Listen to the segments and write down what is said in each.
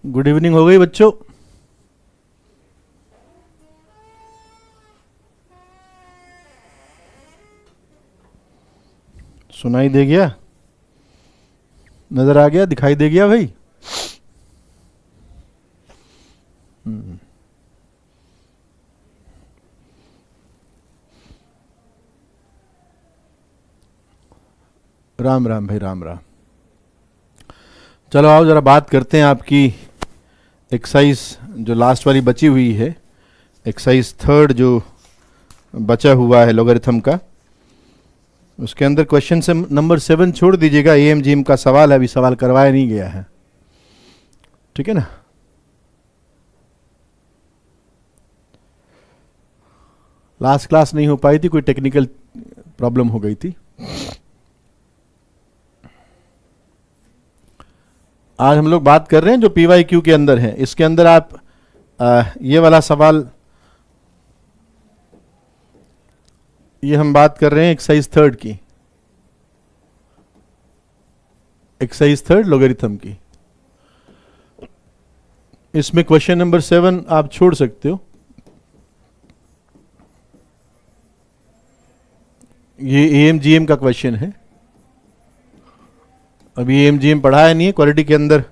Good evening हो गई बच्चों। सुनाई दे गया, नजर आ गया, दिखाई दे गया भाई। राम राम भाई, राम राम। चलो आओ जरा बात करते हैं आपकी एक्सरसाइज जो लास्ट वाली बची हुई है, एक्सरसाइज थर्ड जो बचा हुआ है लॉगरिथम का, उसके अंदर क्वेश्चन से नंबर 7 छोड़ दीजिएगा। एम जी एम का सवाल है, अभी सवाल करवाया नहीं गया है, ठीक है ना। लास्ट क्लास नहीं हो पाई थी, कोई टेक्निकल प्रॉब्लम हो गई थी। आज हम लोग बात कर रहे हैं जो PYQ के अंदर है। इसके अंदर आप ये वाला सवाल, ये हम बात कर रहे हैं एक्सरसाइज थर्ड की, एक्सरसाइज थर्ड लॉगरिथम की। इसमें क्वेश्चन नंबर 7 आप छोड़ सकते हो। ये AMGM का क्वेश्चन है। अभी AMGM पढ़ाया नहीं है, क्वालिटी के अंदर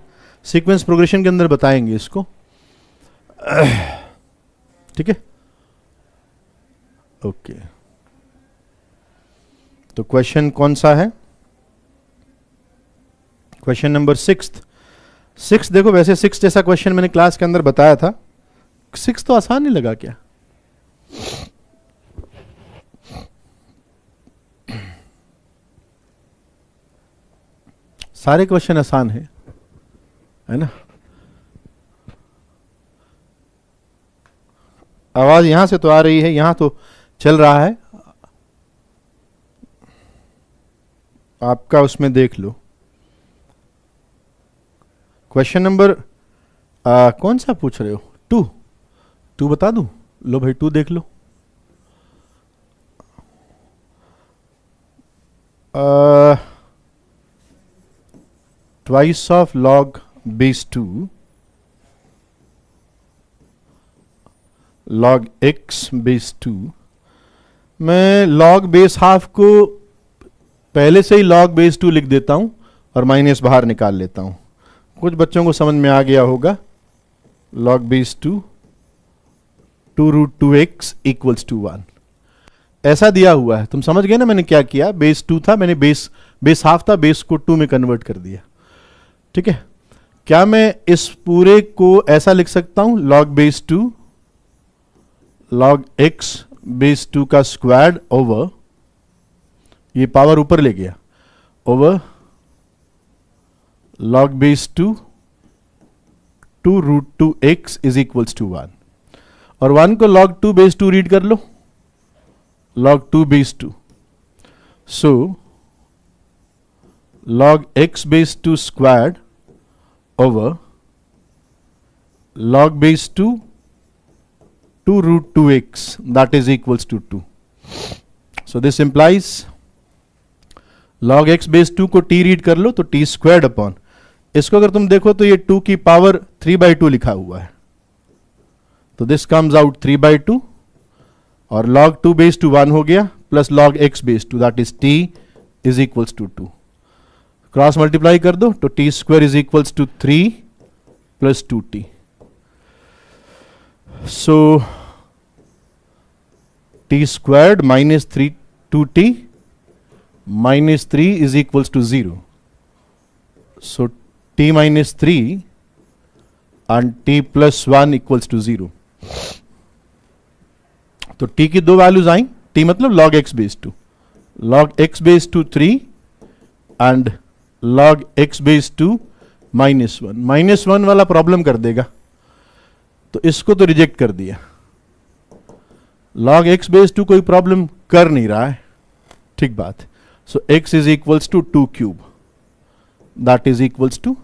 सीक्वेंस प्रोग्रेशन के अंदर बताएंगे इसको, ठीक है। ओके, तो क्वेश्चन कौन सा है? Question number 6। देखो, वैसे 6 जैसा क्वेश्चन मैंने क्लास के अंदर बताया था। 6 तो आसान नहीं लगा क्या? सारे क्वेश्चन आसान है ना। आवाज यहां से तो आ रही है, यहां तो चल रहा है, आपका उसमें देख लो। क्वेश्चन नंबर कौन सा पूछ रहे हो? 2 बता दूं? लो भाई 2 देख लो। Twice of log base 2 log x base 2। मैं log base हाफ को पहले से ही log base 2 लिख देता हूं और माइनस बाहर निकाल लेता हूं। कुछ बच्चों को समझ में आ गया होगा। log base 2 √2x = 1 ऐसा दिया हुआ है। तुम समझ गए ना मैंने क्या किया? बेस 2 था, मैंने बेस हाफ था, बेस को 2 में कन्वर्ट कर दिया, ठीक है। क्या मैं इस पूरे को ऐसा लिख सकता हूं? log base 2 log x base 2 का स्क्वायर ओवर, ये पावर ऊपर ले गया, ओवर log base 2 √2x = 1। और 1 को log 2 base 2 रीड कर लो, log 2 base 2। So log x base 2 squared over log base 2 √2x, that is equals to 2। So this implies log x base 2 को t read कर लो तो t squared upon, इसको अगर तुम देखो तो ये 2 की पावर 3/2 लिखा हुआ है, तो दिस कम्स आउट 3/2 और log 2 base 2 1 हो गया, plus log x base 2 that is t = 2। Cross multiply कर दो तो t square = 3 + 2t। So t squared -3 2t -3 = 0। So t -3 and t + 1 = 0। तो t की 2 वैल्यूज आई, t मतलब log x base 2, log x base 2 3 and log x base 2 -1। -1 वाला problem कर देगा, तो इसको तो रिजेक्ट कर दिया। log x base 2 कोई प्रॉब्लम कर नहीं रहा है, ठीक बात। So x = 2 cube, that is equals to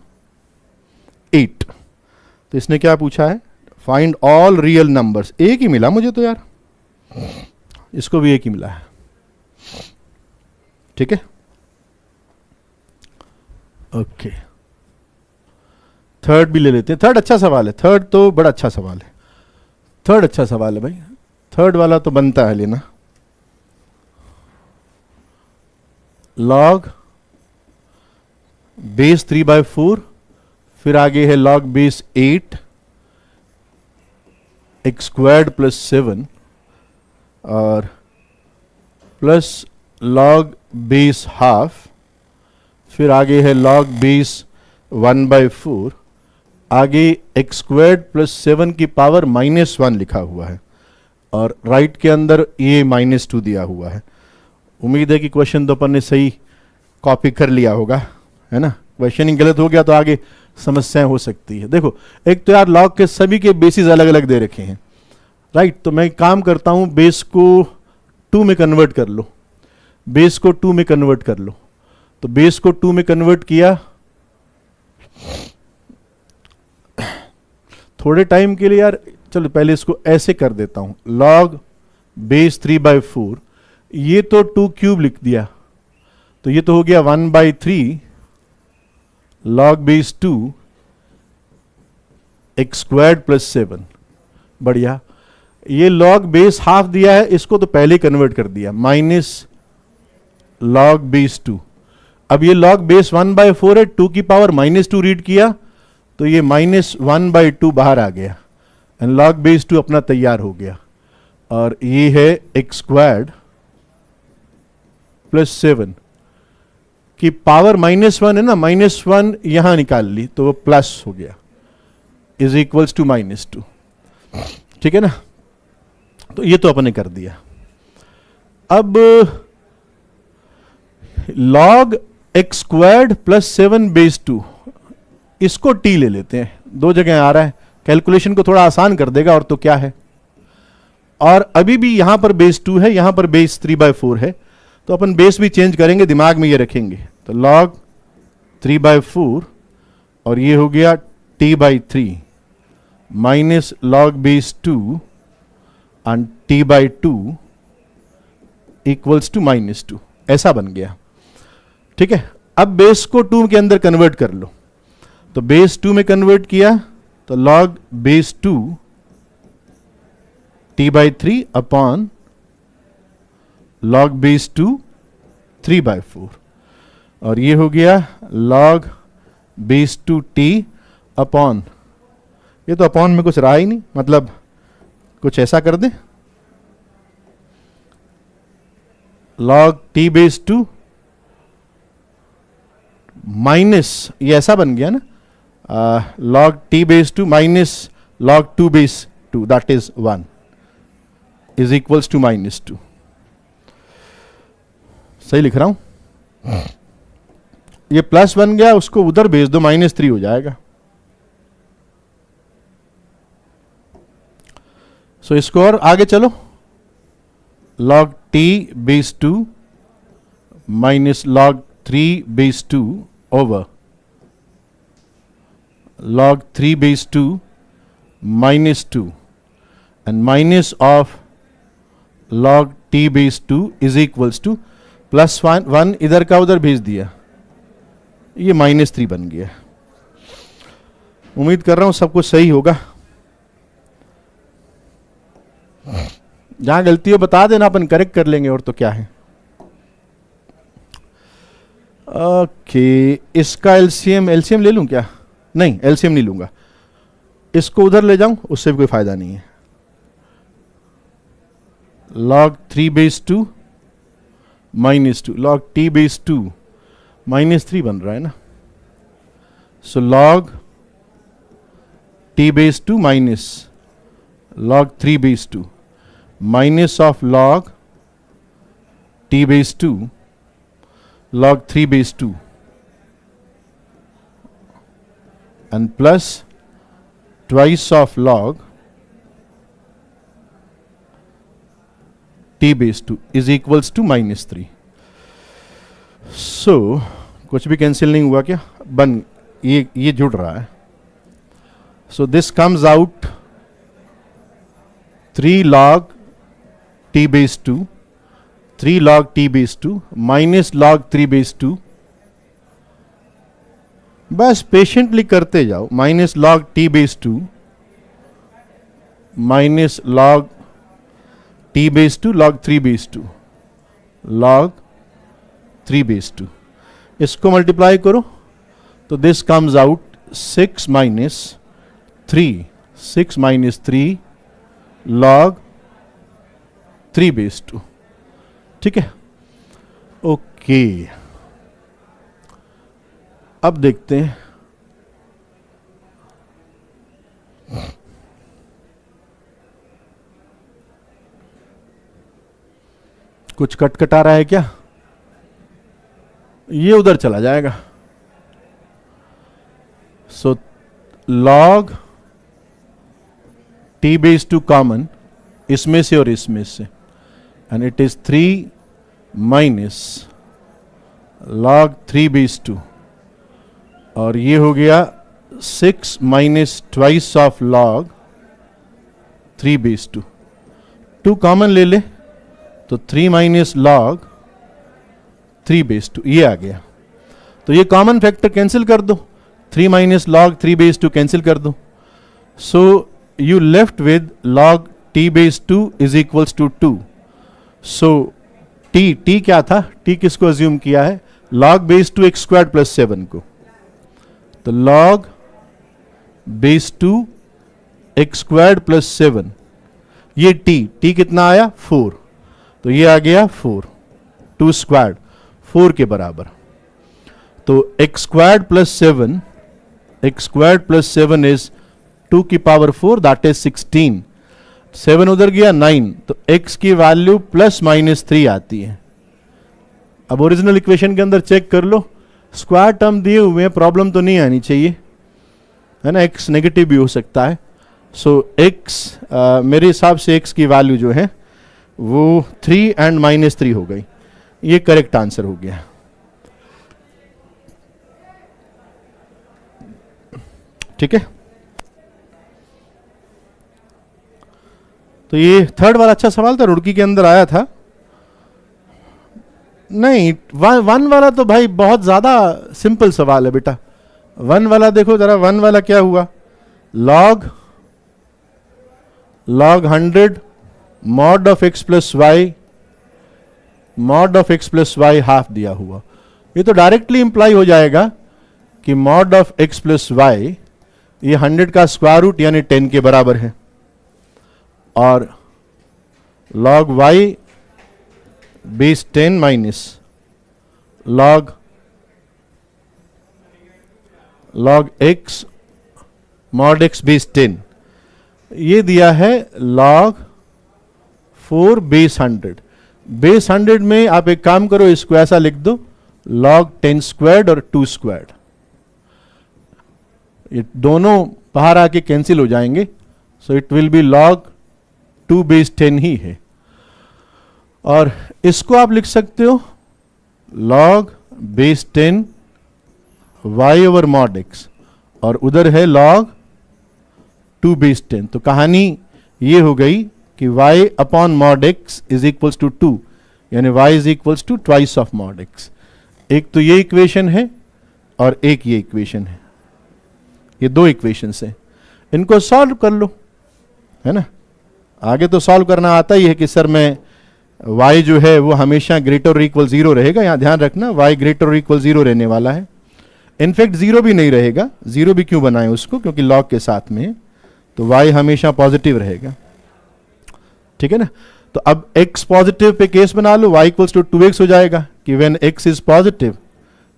8। तो इसने क्या पूछा है? Find all real numbers. एक ही मिला मुझे तो यार, इसको भी एक ही मिला है, ठीक है। ओके, थर्ड भी ले लेते हैं। थर्ड अच्छा सवाल है, थर्ड तो बड़ा अच्छा सवाल है, थर्ड अच्छा सवाल है भाई, थर्ड वाला तो बनता है लेना। लॉग बेस 3/4, फिर आगे है log base 8 x squared plus 7 और प्लस लॉग बेस हाफ, फिर आगे है लॉग बेस 1/4, आगे एक्स स्क्वायर्ड प्लस 7 की पावर -1 लिखा हुआ है और राइट के अंदर ये -2 दिया हुआ है। उम्मीद है कि क्वेश्चन तो अपन ने सही कॉपी कर लिया होगा, है ना। क्वेश्चनिंग गलत हो गया तो आगे समस्याएं हो सकती है। देखो एक तो यार लॉग के सभी के बेसिस अलग अलग दे रखे हैं, राइट। तो मैं काम करता हूं, बेस को 2 में कन्वर्ट कर लो, बेस को 2 में कन्वर्ट कर लो। तो बेस को 2 में कन्वर्ट किया, थोड़े टाइम के लिए यार, चलो पहले इसको ऐसे कर देता हूं, लॉग बेस 3/4, ये तो 2 क्यूब लिख दिया, तो ये तो हो गया 1/3 log base 2 x squared plus 7। बढ़िया। ये लॉग बेस हाफ दिया है, इसको तो पहले कन्वर्ट कर दिया, माइनस लॉग बेस 2। अब ये लॉग बेस 1/4 है, 2 की पावर -2 रीड किया तो ये -1/2 बाहर आ गया एंड लॉग बेस 2 अपना तैयार हो गया। और ये है एक्स स्क्वायर्ड प्लस 7 की पावर -1 है ना, -1 यहां निकाल ली तो वो प्लस हो गया, इज इक्वल्स टू -2। ठीक है ना, तो ये तो अपने कर दिया। अब log x squared plus 7 base 2, इसको टी ले लेते हैं, दो जगह आ रहा है, कैलकुलेशन को थोड़ा आसान कर देगा। और तो क्या है, और अभी भी यहां पर बेस 2 है, यहां पर बेस 3/4 है, तो अपन बेस भी चेंज करेंगे, दिमाग में ये रखेंगे। तो लॉग 3/4 और ये हो गया t/3 minus log base 2 and t/2 equals to -2, ऐसा बन गया। ठीक है, अब बेस को 2 के अंदर कन्वर्ट कर लो, तो बेस 2 में कन्वर्ट किया तो log base 2 t/3 upon log base 2 3/4 और ये हो गया लॉग बेस 2 t अपॉन, ये तो अपॉन में कुछ रहा ही नहीं, मतलब कुछ ऐसा कर दे, लॉग t बेस 2 माइनस, ये ऐसा बन गया ना, log t base 2 minus log 2 base 2 that is 1 is equals to -2। सही लिख रहा हूं, ये प्लस बन गया, उसको उधर भेज दो, -3 हो जाएगा। सो इसको और आगे चलो, log t base 2 minus log 3 base 2 over log 3 base 2 -2 and minus of log t base 2 is equals to +1 इधर का उधर भेज दिया, ये -3 बन गया। उम्मीद कर रहा हूं सब कुछ सही होगा। जहां गलती हो बता देना, अपन करेक्ट कर लेंगे, और तो क्या है। ओके, इसका एलसीएम ले लूं क्या? नहीं, एलसीएम नहीं लूंगा, इसको उधर ले जाऊं, उससे भी कोई फायदा नहीं है। log 3 base 2 -2 log t base 2 -3 बन रहा है ना, सो log t base 2 minus log 3 base 2 minus of log t base 2 log 3 base 2 and plus twice of log t base 2 is equals to -3। so कुछ भी कैंसिल नहीं हुआ क्या? बन ये जुड़ रहा है। so this comes out 3 log t base 2 3 log t base 2 minus log 3 base 2 बस पेशेंटली करते जाओ. Minus log t base 2 minus log t base 2 log 3 base 2 log 3 base 2. इसको मल्टीप्लाई करो तो this comes out 6 minus 3 log 3 base 2. ठीक है. Okay, अब देखते हैं कुछ कट आ रहा है क्या. ये उधर चला जाएगा. So log t base 2 common इसमें से और इसमें से, and it is 3 minus log 3 base 2, और ये हो गया 6 minus twice of log 3 base 2. 2 common ले ले तो 3 माइनस लॉग 3 बेस 2 ये आ गया. तो ये कॉमन फैक्टर कैंसिल कर दो. 3 माइनस लॉग 3 बेस 2 कैंसिल कर दो. So you left with log t base 2 is equals to 2. So t क्या था, टी किसको अज्यूम किया है, log base 2 x square plus 7 को. तो log base 2 x square plus 7, ये टी कितना आया 4, तो ये आ गया 4, 2 स्क्वायर 4 के बराबर. तो एक्स स्क्वायर प्लस 7 इज 2 की पावर 4 दैट इज 16. 7 उधर गया 9, तो x की वैल्यू प्लस माइनस 3 आती है. अब ओरिजिनल इक्वेशन के अंदर चेक कर लो, स्क्वायर टर्म दिए हुए हैं, प्रॉब्लम तो नहीं आनी चाहिए, है ना. x नेगेटिव भी हो सकता है. सो x मेरे हिसाब से x की वैल्यू जो है वो 3 एंड माइनस 3 हो गई. ये करेक्ट आंसर हो गया. ठीक है. तो ये थर्ड वाला अच्छा सवाल था, रुड़की के अंदर आया था. नहीं, वन वाला तो भाई बहुत ज्यादा सिंपल सवाल है बेटा. वन वाला देखो जरा, वन वाला क्या हुआ, log 100 mod of x plus y half दिया हुआ. ये तो डायरेक्टली इंप्लाई हो जाएगा कि mod of x plus y ये 100 का स्क्वायर रूट यानी 10 के बराबर है, और log y base 10 minus log x mod x base 10 ये दिया है log 4 बेस 100. बेस 100 में आप एक काम करो, इसको ऐसा लिख दो log 10 स्क्वायर्ड और 2 स्क्वायर्ड. ये दोनों बाहर आके कैंसिल हो जाएंगे. So it will B log 2 base 10 ही है. और इसको आप लिख सकते हो log base 10 y over mod x, और उधर है log 2 बेस 10. तो कहानी ये हो गई कि y upon mod x is equals to 2, यानी y is equals to twice of mod x. एक तो ये इक्वेशन है और एक ये इक्वेशन है. ये दो इक्वेशंस हैं, इनको सॉल्व कर लो, है ना. आगे तो सॉल्व करना आता ही है कि सर मैं y जो है वो हमेशा ग्रेटर और इक्वल 0 रहेगा. यहां ध्यान रखना, y ग्रेटर और इक्वल 0 रहने वाला है. इनफैक्ट 0 भी नहीं रहेगा. 0 भी क्यों बनाए उसको, क्योंकि लॉग के साथ में, तो y हमेशा पॉजिटिव रहेगा. ठीक है ना. तो अब x पॉजिटिव पे केस बना लो, y इक्वल्स टू 2x हो जाएगा कि when x is positive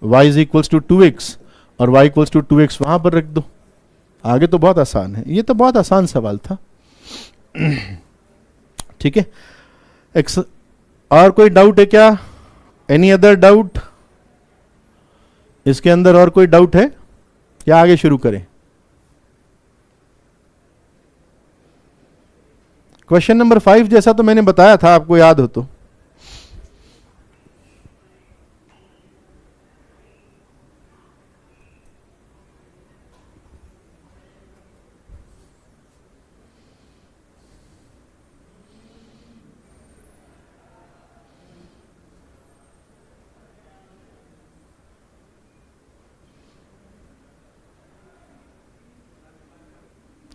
y is equals to 2x, और y इक्वल्स टू 2x वहां पर रख दो. आगे तो बहुत आसान है. ये तो बहुत आसान सवाल था. ठीक है. और कोई डाउट है क्या, एनी अदर डाउट इसके अंदर, और कोई डाउट है क्या, आगे शुरू करें. क्वेश्चन नंबर 5 जैसा तो मैंने बताया था, आपको याद हो तो.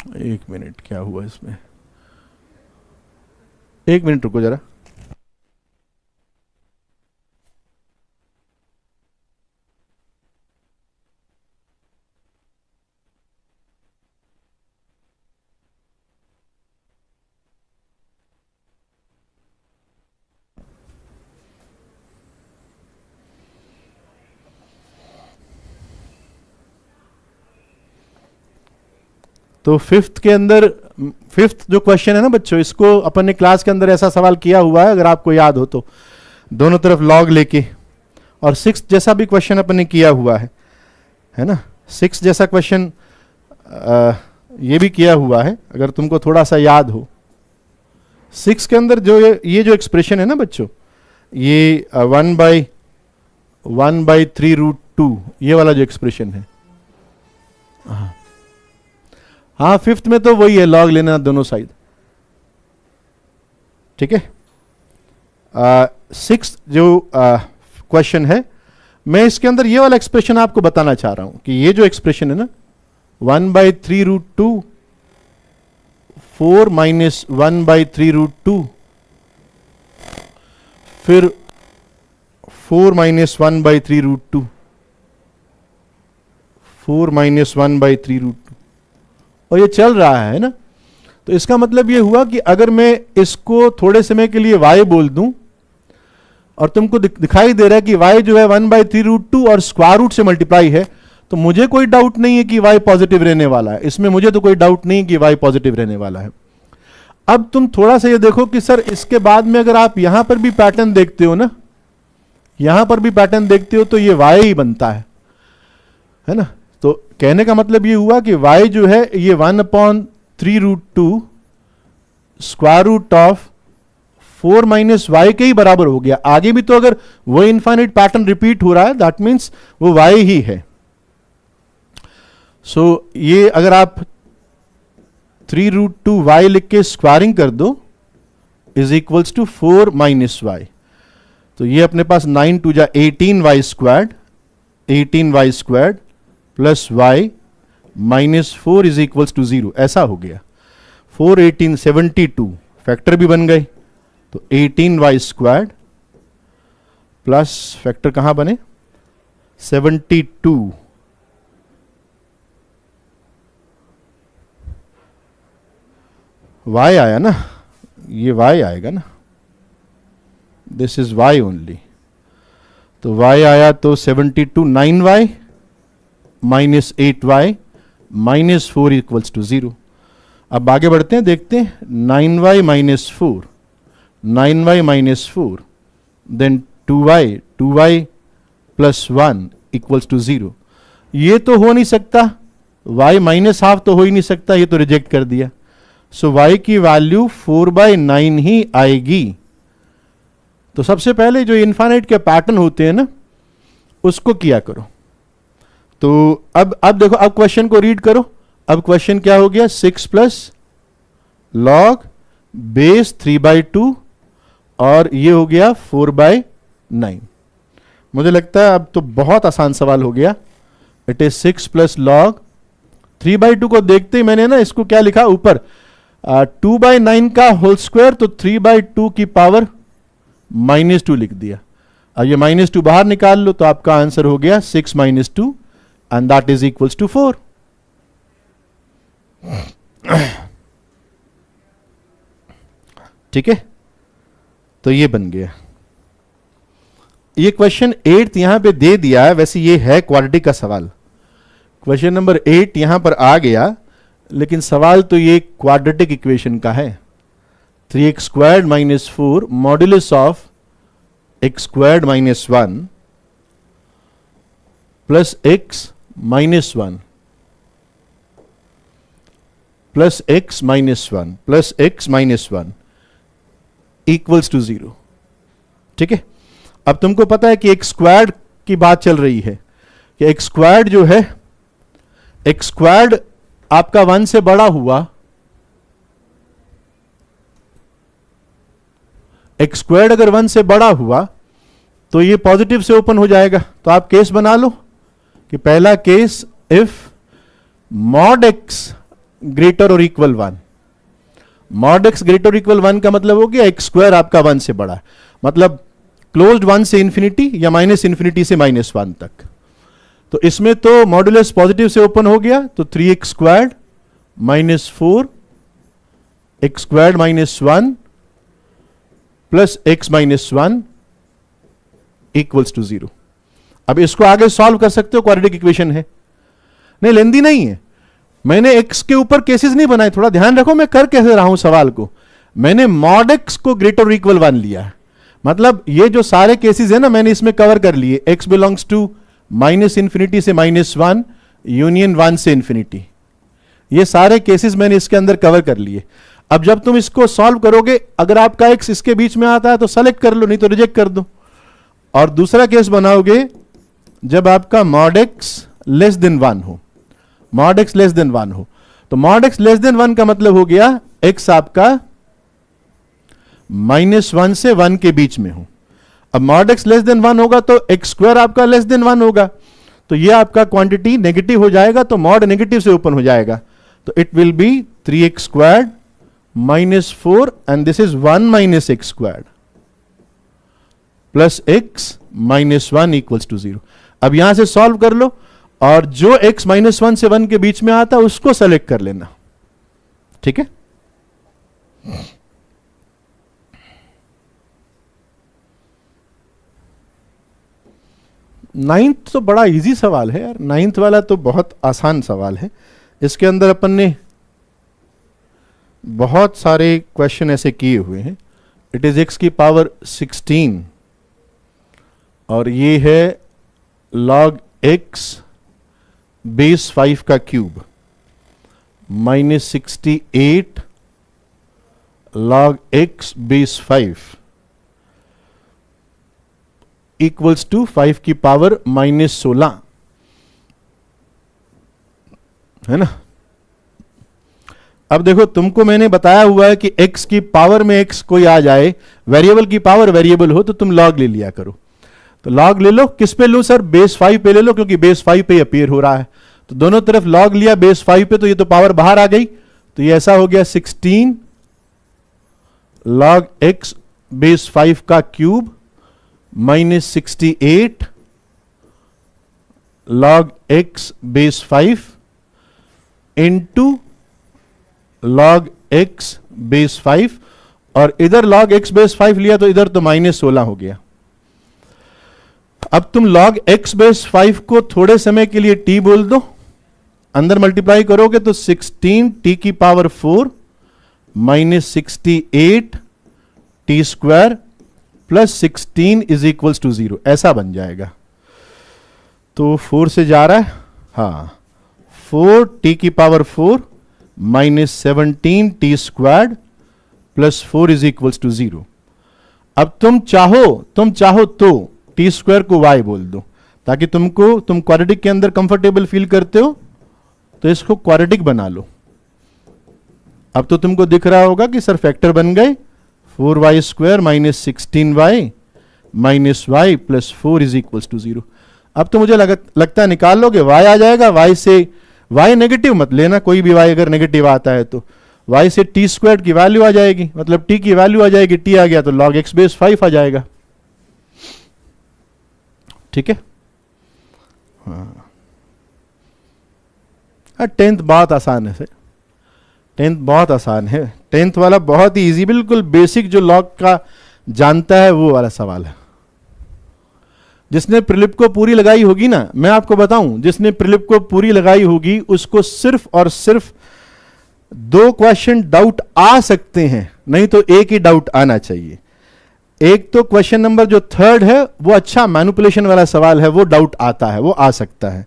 एक मिनट, क्या हुआ इसमें, एक मिनट रुको जरा। तो फिफ्थ के अंदर, फिफ्थ जो क्वेश्चन है ना बच्चों, इसको अपन ने क्लास के अंदर ऐसा सवाल किया हुआ है, अगर आपको याद हो तो, दोनों तरफ लॉग लेके। और सिक्स जैसा भी क्वेश्चन अपन ने किया हुआ है ना, सिक्स जैसा क्वेश्चन ये भी किया हुआ है, अगर तुमको थोड़ा सा याद हो। सिक्स के अंदर जो ये जो एक्सप्रेशन है ना बच्चों, ये 1/3√2, ये वाला जो एक्सप्रेशन है, हाँ फिफ्थ में तो वही है, लॉग लेना दोनों साइड, ठीक है। सिक्स जो क्वेश्चन है, मैं इसके अंदर ये वाला एक्सप्रेशन आपको बताना चाह रहा हूं कि ये जो एक्सप्रेशन है ना, 1/3√2, 4 - 1/3√2, फिर 4 - 1/3√2, 4 - 1/3√2, और ये चल रहा है ना। तो इसका मतलब ये हुआ कि अगर मैं इसको थोड़े समय के लिए y बोल दूं, और तुमको दिखाई दे रहा है कि y जो है 1/3√2 और स्क्वायर रूट से मल्टीप्लाई है, तो मुझे कोई डाउट नहीं है कि y पॉजिटिव रहने वाला है, इसमें मुझे तो कोई डाउट नहीं है कि y पॉजिटिव रहने वाला है। अब तुम थोड़ा सा ये देखो कि सर इसके बाद में अगर आप यहां पर भी पैटर्न देखते हो ना, यहां पर भी पैटर्न देखते हो, तो ये y ही बनता है ना। तो कहने का मतलब ये हुआ कि y जो है ये 1/3√2 स्क्वायर रूट ऑफ 4 - y के ही बराबर हो गया। आगे भी तो अगर वो इनफाइनाइट पैटर्न रिपीट हो रहा है, दैट मीन्स वो y ही है। सो ये अगर आप 3√2y लिख के स्क्वायरिंग कर दो, इज इक्वल्स टू 4 - y, तो ये अपने पास 9 × 2 = 18y squared, 18y squared plus y -4 is equals to 0, ऐसा हो गया। 4 18 72 फैक्टर भी बन गए, तो 18y स्क्वायर्ड प्लस फैक्टर कहां बने 72, y आया ना, ये y आएगा ना, दिस इज y ओनली, तो y आया तो 72 9y -8y -4 इक्वल्स टू 0। अब आगे बढ़ते हैं, देखते हैं 9y -4, 9y -4, then 2y plus 1 equals to 0। ये तो हो नहीं सकता, y -½ तो हो ही नहीं सकता, ये तो रिजेक्ट कर दिया। सो y की वैल्यू 4/9 ही आएगी। तो सबसे पहले जो इनफाइनाइट के पैटर्न होते हैं ना, उसको किया करो। तो अब देखो, अब क्वेश्चन को रीड करो। अब क्वेश्चन क्या हो गया, 6 + log बेस 3/2 और ये हो गया 4/9। मुझे लगता है अब तो बहुत आसान सवाल हो गया। इट इज 6 + log 3/2 को देखते ही मैंने ना इसको क्या लिखा ऊपर, 2/9 का होल स्क्वायर, तो 3/2 की पावर -2 लिख दिया। अब ये -2 बाहर निकाल लो, तो आपका आंसर हो गया 6 - 2 and that is equals to 4। ठीक है, तो ये बन गया। ये क्वेश्चन 8 यहां पे दे दिया है, वैसे ये है क्वाड्रेटिक का सवाल। क्वेश्चन नंबर 8 यहां पर आ गया, लेकिन सवाल तो ये क्वाड्रेटिक इक्वेशन का है। 3x² - 4 modulus of x² - 1 plus x -1 plus x -1 plus x -1 equals to 0। ठीक है, अब तुमको पता है कि x स्क्वायर्ड की बात चल रही है कि x स्क्वायर्ड जो है, x स्क्वायर्ड आपका 1 से बड़ा हुआ, x स्क्वायर्ड अगर 1 से बड़ा हुआ तो ये पॉजिटिव से ओपन हो जाएगा। तो आप केस बना लो कि पहला case, if mod x greater और इक्वल 1। मॉड एक्स ग्रेटर और इक्वल 1 का मतलब हो गया एक्स स्क्वायर आपका 1 से बड़ा है, मतलब क्लोज्ड 1 से इंफिनिटी या माइनस इंफिनिटी से -1 तक। तो इसमें तो मॉडुलस पॉजिटिव से ओपन हो गया, तो 3x squared -4 x squared -1 plus x -1 equals to 0। अब इसको आगे सॉल्व कर सकते हो, क्वाड्रेटिक इक्वेशन है, नहीं लेंदी नहीं है। मैंने x के ऊपर केसेस नहीं बनाए, थोड़ा ध्यान रखो मैं कर कैसे रहा हूं सवाल को। मैंने मॉड x को ग्रेटर इक्वल 1 लिया है, मतलब ये जो सारे केसेस है ना मैंने इसमें कवर कर लिए। x belongs to minus infinity से -1 यूनियन 1 से इंफिनिटी, ये सारे केसेस मैंने इसके अंदर कवर कर लिए। अब जब तुम इसको सॉल्व करोगे, अगर आपका x इसके बीच में आता है तो सेलेक्ट कर लो, नहीं तो रिजेक्ट कर दो। और दूसरा केस बनाओगे जब आपका मॉड x लेस देन 1 हो, मॉड x लेस देन 1 हो। तो मॉड x लेस देन 1 का मतलब हो गया x आपका -1 से 1 के बीच में हो। अब मॉड x लेस देन 1 होगा तो x स्क्वायर आपका लेस देन 1 होगा, तो ये आपका क्वांटिटी नेगेटिव हो जाएगा, तो मॉड नेगेटिव से ओपन हो जाएगा, तो it will be 3x squared -4 and this is 1 minus x squared plus x -1 equals to 0। अब यहां से सॉल्व कर लो और जो x -1 से 1 के बीच में आता है उसको सेलेक्ट कर लेना, ठीक है। नाइन्थ तो बड़ा इजी सवाल है यार, नाइन्थ वाला तो बहुत आसान सवाल है। इसके अंदर अपन ने बहुत सारे क्वेश्चन ऐसे किए हुए हैं। इट इज x की पावर 16 और ये है log x बेस 5 का cube -68 log x base 5 equals to 5 की पावर -16, है ना। अब देखो तुमको मैंने बताया हुआ है कि x की पावर में x कोई आ जाए, वेरिएबल की पावर वेरिएबल हो तो तुम log ले लिया करो। तो log ले लो, किस पे लो सर, बेस 5 पे ले लो, क्योंकि बेस 5 पे अपीयर हो रहा है। तो दोनों तरफ log लिया बेस 5 पे, तो ये तो पावर बाहर आ गई, तो ये ऐसा हो गया 16 log x बेस 5 का cube -68 log x base 5 into log x base 5, और इधर log x बेस 5 लिया तो इधर तो -16 हो गया। अब तुम log x बेस 5 को थोड़े समय के लिए t बोल दो, अंदर मल्टीप्लाई करोगे तो 16 t की power 4 -68 t square plus 16 is equals to 0, ऐसा बन जाएगा। तो 4 से जा रहा है, हाँ 4 t की power 4 -17 t squared plus 4 is equals to 0। अब तुम चाहो तो टी स्क्वायर को y बोल दो, ताकि तुम क्वाड्रेटिक के अंदर कंफर्टेबल फील करते हो तो इसको क्वाड्रेटिक बना लो। अब तो तुमको दिख रहा होगा कि सर फैक्टर बन गए, 4y square -16y -y plus 4 is equals to 0। अब तो मुझे लगता है निकाल लोगे, y आ जाएगा, y से y नेगेटिव मत लेना, कोई भी y अगर नेगेटिव आता है तो y से टी स्क्वायर की वैल्यू आ जाएगी, मतलब t की वैल्यू आ जाएगी, t आ गया तो log x बेस 5 आ जाएगा, ठीक है। हाँ 10th बहुत आसान है सर, 10th बहुत आसान है, 10th वाला बहुत ही इजी, बिल्कुल बेसिक जो लॉग का जानता है वो वाला सवाल है। जिसने प्रिलिप को पूरी लगाई होगी ना, मैं आपको बताऊं, जिसने प्रिलिप को पूरी लगाई होगी उसको सिर्फ और सिर्फ 2 क्वेश्चन डाउट आ सकते हैं, नहीं तो एक ही डाउट आना चाहिए। एक तो क्वेश्चन नंबर जो 3rd है वो अच्छा मैनिपुलेशन वाला सवाल है, वो डाउट आता है, वो आ सकता है।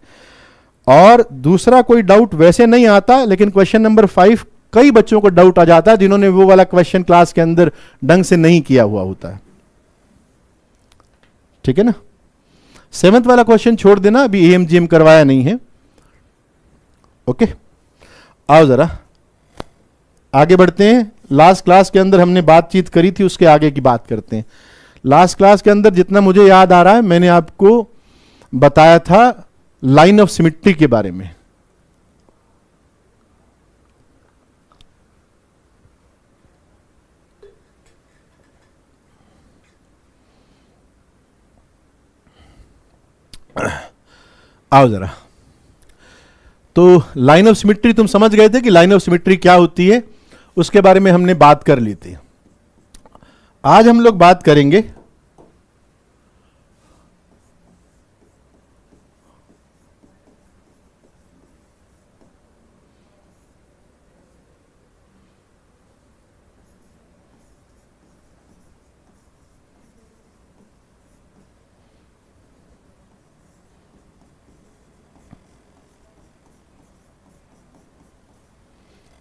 और दूसरा कोई डाउट वैसे नहीं आता, लेकिन क्वेश्चन नंबर 5 कई बच्चों को डाउट आ जाता है जिन्होंने वो वाला क्वेश्चन क्लास के अंदर ढंग से नहीं किया हुआ होता है, ठीक है ना। 7th वाला क्वेश्चन छोड़ देना, अभी AMGM करवाया नहीं है, ओके। आओ जरा आगे बढ़ते हैं। लास्ट क्लास के अंदर हमने बातचीत करी थी, उसके आगे की बात करते हैं। लास्ट क्लास के अंदर जितना मुझे याद आ रहा है, मैंने आपको बताया था लाइन ऑफ सिमेट्री के बारे में। आओ जरा, तो लाइन ऑफ सिमेट्री तुम समझ गए थे कि लाइन ऑफ सिमेट्री क्या होती है, उसके बारे में हमने बात कर ली थी। आज हम लोग बात करेंगे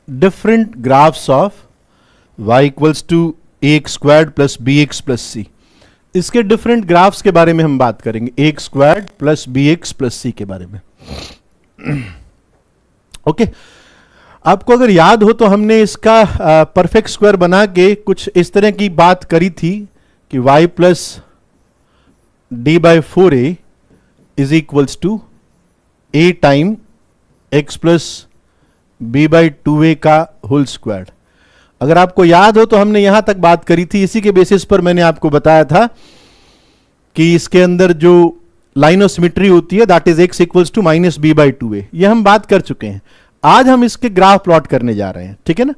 different graphs of y equals to x squared plus b x plus c. इसके डिफरेंट ग्राफ्स के बारे में हम बात करेंगे, x squared plus b x plus c के बारे में। ओके, आपको अगर याद हो तो हमने इसका परफेक्ट स्क्वायर बना के कुछ इस तरह की बात करी थी कि y plus d by 4a is equals to a time x plus b by 2a का होल स्क्वायर। अगर आपको याद हो तो हमने यहां तक बात करी थी, इसी के बेसिस पर मैंने आपको बताया था कि इसके अंदर जो लाइन ऑफ सिमेट्री होती है that is x equals to minus b by 2a, यह हम बात कर चुके हैं। आज हम इसके ग्राफ प्लॉट करने जा रहे हैं, ठीक है ना।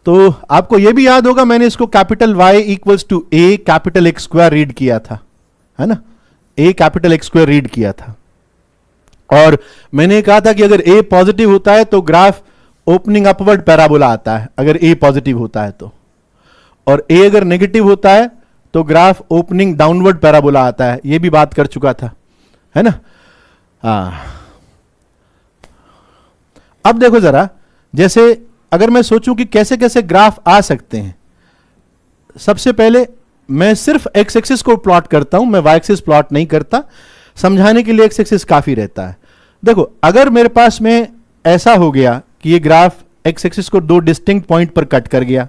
तो आपको यह भी याद होगा मैंने इसको capital Y equals to a capital x square read किया था, है ना, a capital x square read किया था। और मैंने कहा था कि अगर a पॉजिटिव होता है तो ग्राफ ओपनिंग अपवर्ड पैराबोला आता है, अगर a पॉजिटिव होता है तो, और a अगर नेगेटिव होता है तो ग्राफ ओपनिंग डाउनवर्ड पैराबोला आता है। यह भी बात कर चुका था, है ना। अब देखो जरा, जैसे अगर मैं सोचूं कि कैसे कैसे ग्राफ आ सकते हैं, सबसे पहले मैं सिर्फ एक्स एक्सिस को प्लॉट करता हूं, मैं वाई एक्सिस प्लॉट नहीं करता, समझाने के लिए एक्स एक्सिस काफी रहता है। देखो, अगर मेरे पास में ऐसा हो गया कि ये ग्राफ एक्स एक्सिस को दो डिस्टिंक्ट पॉइंट पर कट कर गया।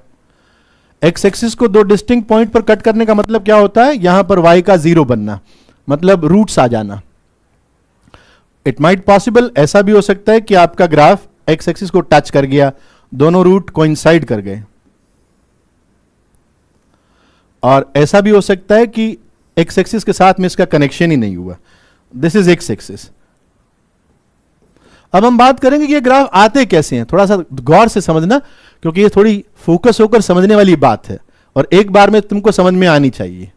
एक्स एक्सिस को दो डिस्टिंक्ट पॉइंट पर कट करने का मतलब क्या होता है, यहां पर वाई का जीरो बनना, मतलब रूट्स आ जाना। इट माइट पॉसिबल, ऐसा भी हो सकता है कि आपका ग्राफ एक्स एक्सिस को टच कर गया, दोनों रूट कोइंसाइड कर गए, और ऐसा भी हो सकता है कि एक्स एक्सिस के साथ में इसका कनेक्शन ही नहीं हुआ। This is x axis. अब हम बात करेंगे कि ये ग्राफ आते कैसे हैं, थोड़ा सा गौर से समझना, क्योंकि ये थोड़ी फोकस होकर समझने वाली बात है और एक बार में तुमको समझ में आनी चाहिए।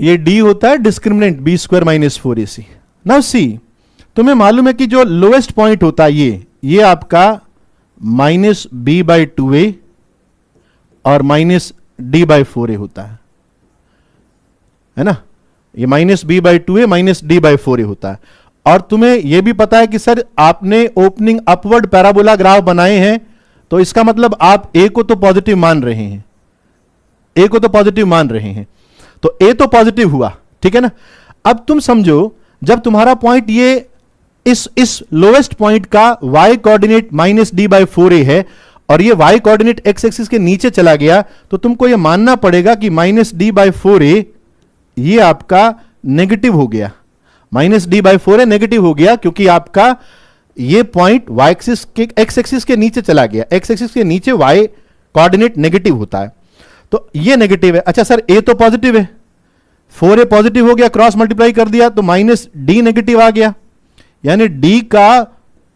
ये d होता है discriminant b square minus 4ac। Now see, तुम्हें मालूम है कि जो लोएस्ट पॉइंट होता है ये आपका माइनस बी बाई 2a और माइनस डी बाई 4a होता है ना। ये minus b by 2a minus d by 4a होता है। और तुम्हें यह भी पता है कि सर आपने ओपनिंग अपवर्ड पैराबोला ग्राफ बनाए हैं, तो इसका मतलब आप a को तो पॉजिटिव मान रहे हैं, a को तो पॉजिटिव मान रहे हैं, तो a तो पॉजिटिव हुआ, ठीक है ना। अब तुम समझो, जब तुम्हारा पॉइंट ये इस लोएस्ट पॉइंट का y coordinate minus d by 4a है और ये y कोऑर्डिनेट x एक्सिस के नीचे चला गया, तो तुमको ये मानना पड़ेगा कि माइनस डी बाई 4a ये आपका नेगेटिव हो गया, minus d by 4a negative हो गया, क्योंकि आपका ये पॉइंट y एक्सिस के x एक्सिस के नीचे चला गया। x एक्सिस के नीचे y कोऑर्डिनेट नेगेटिव होता है, तो ये नेगेटिव है। अच्छा सर, a तो पॉजिटिव है, 4a पॉजिटिव हो गया, क्रॉस मल्टीप्लाई कर दिया तो माइनस डी नेगेटिव आ गया, यानी d का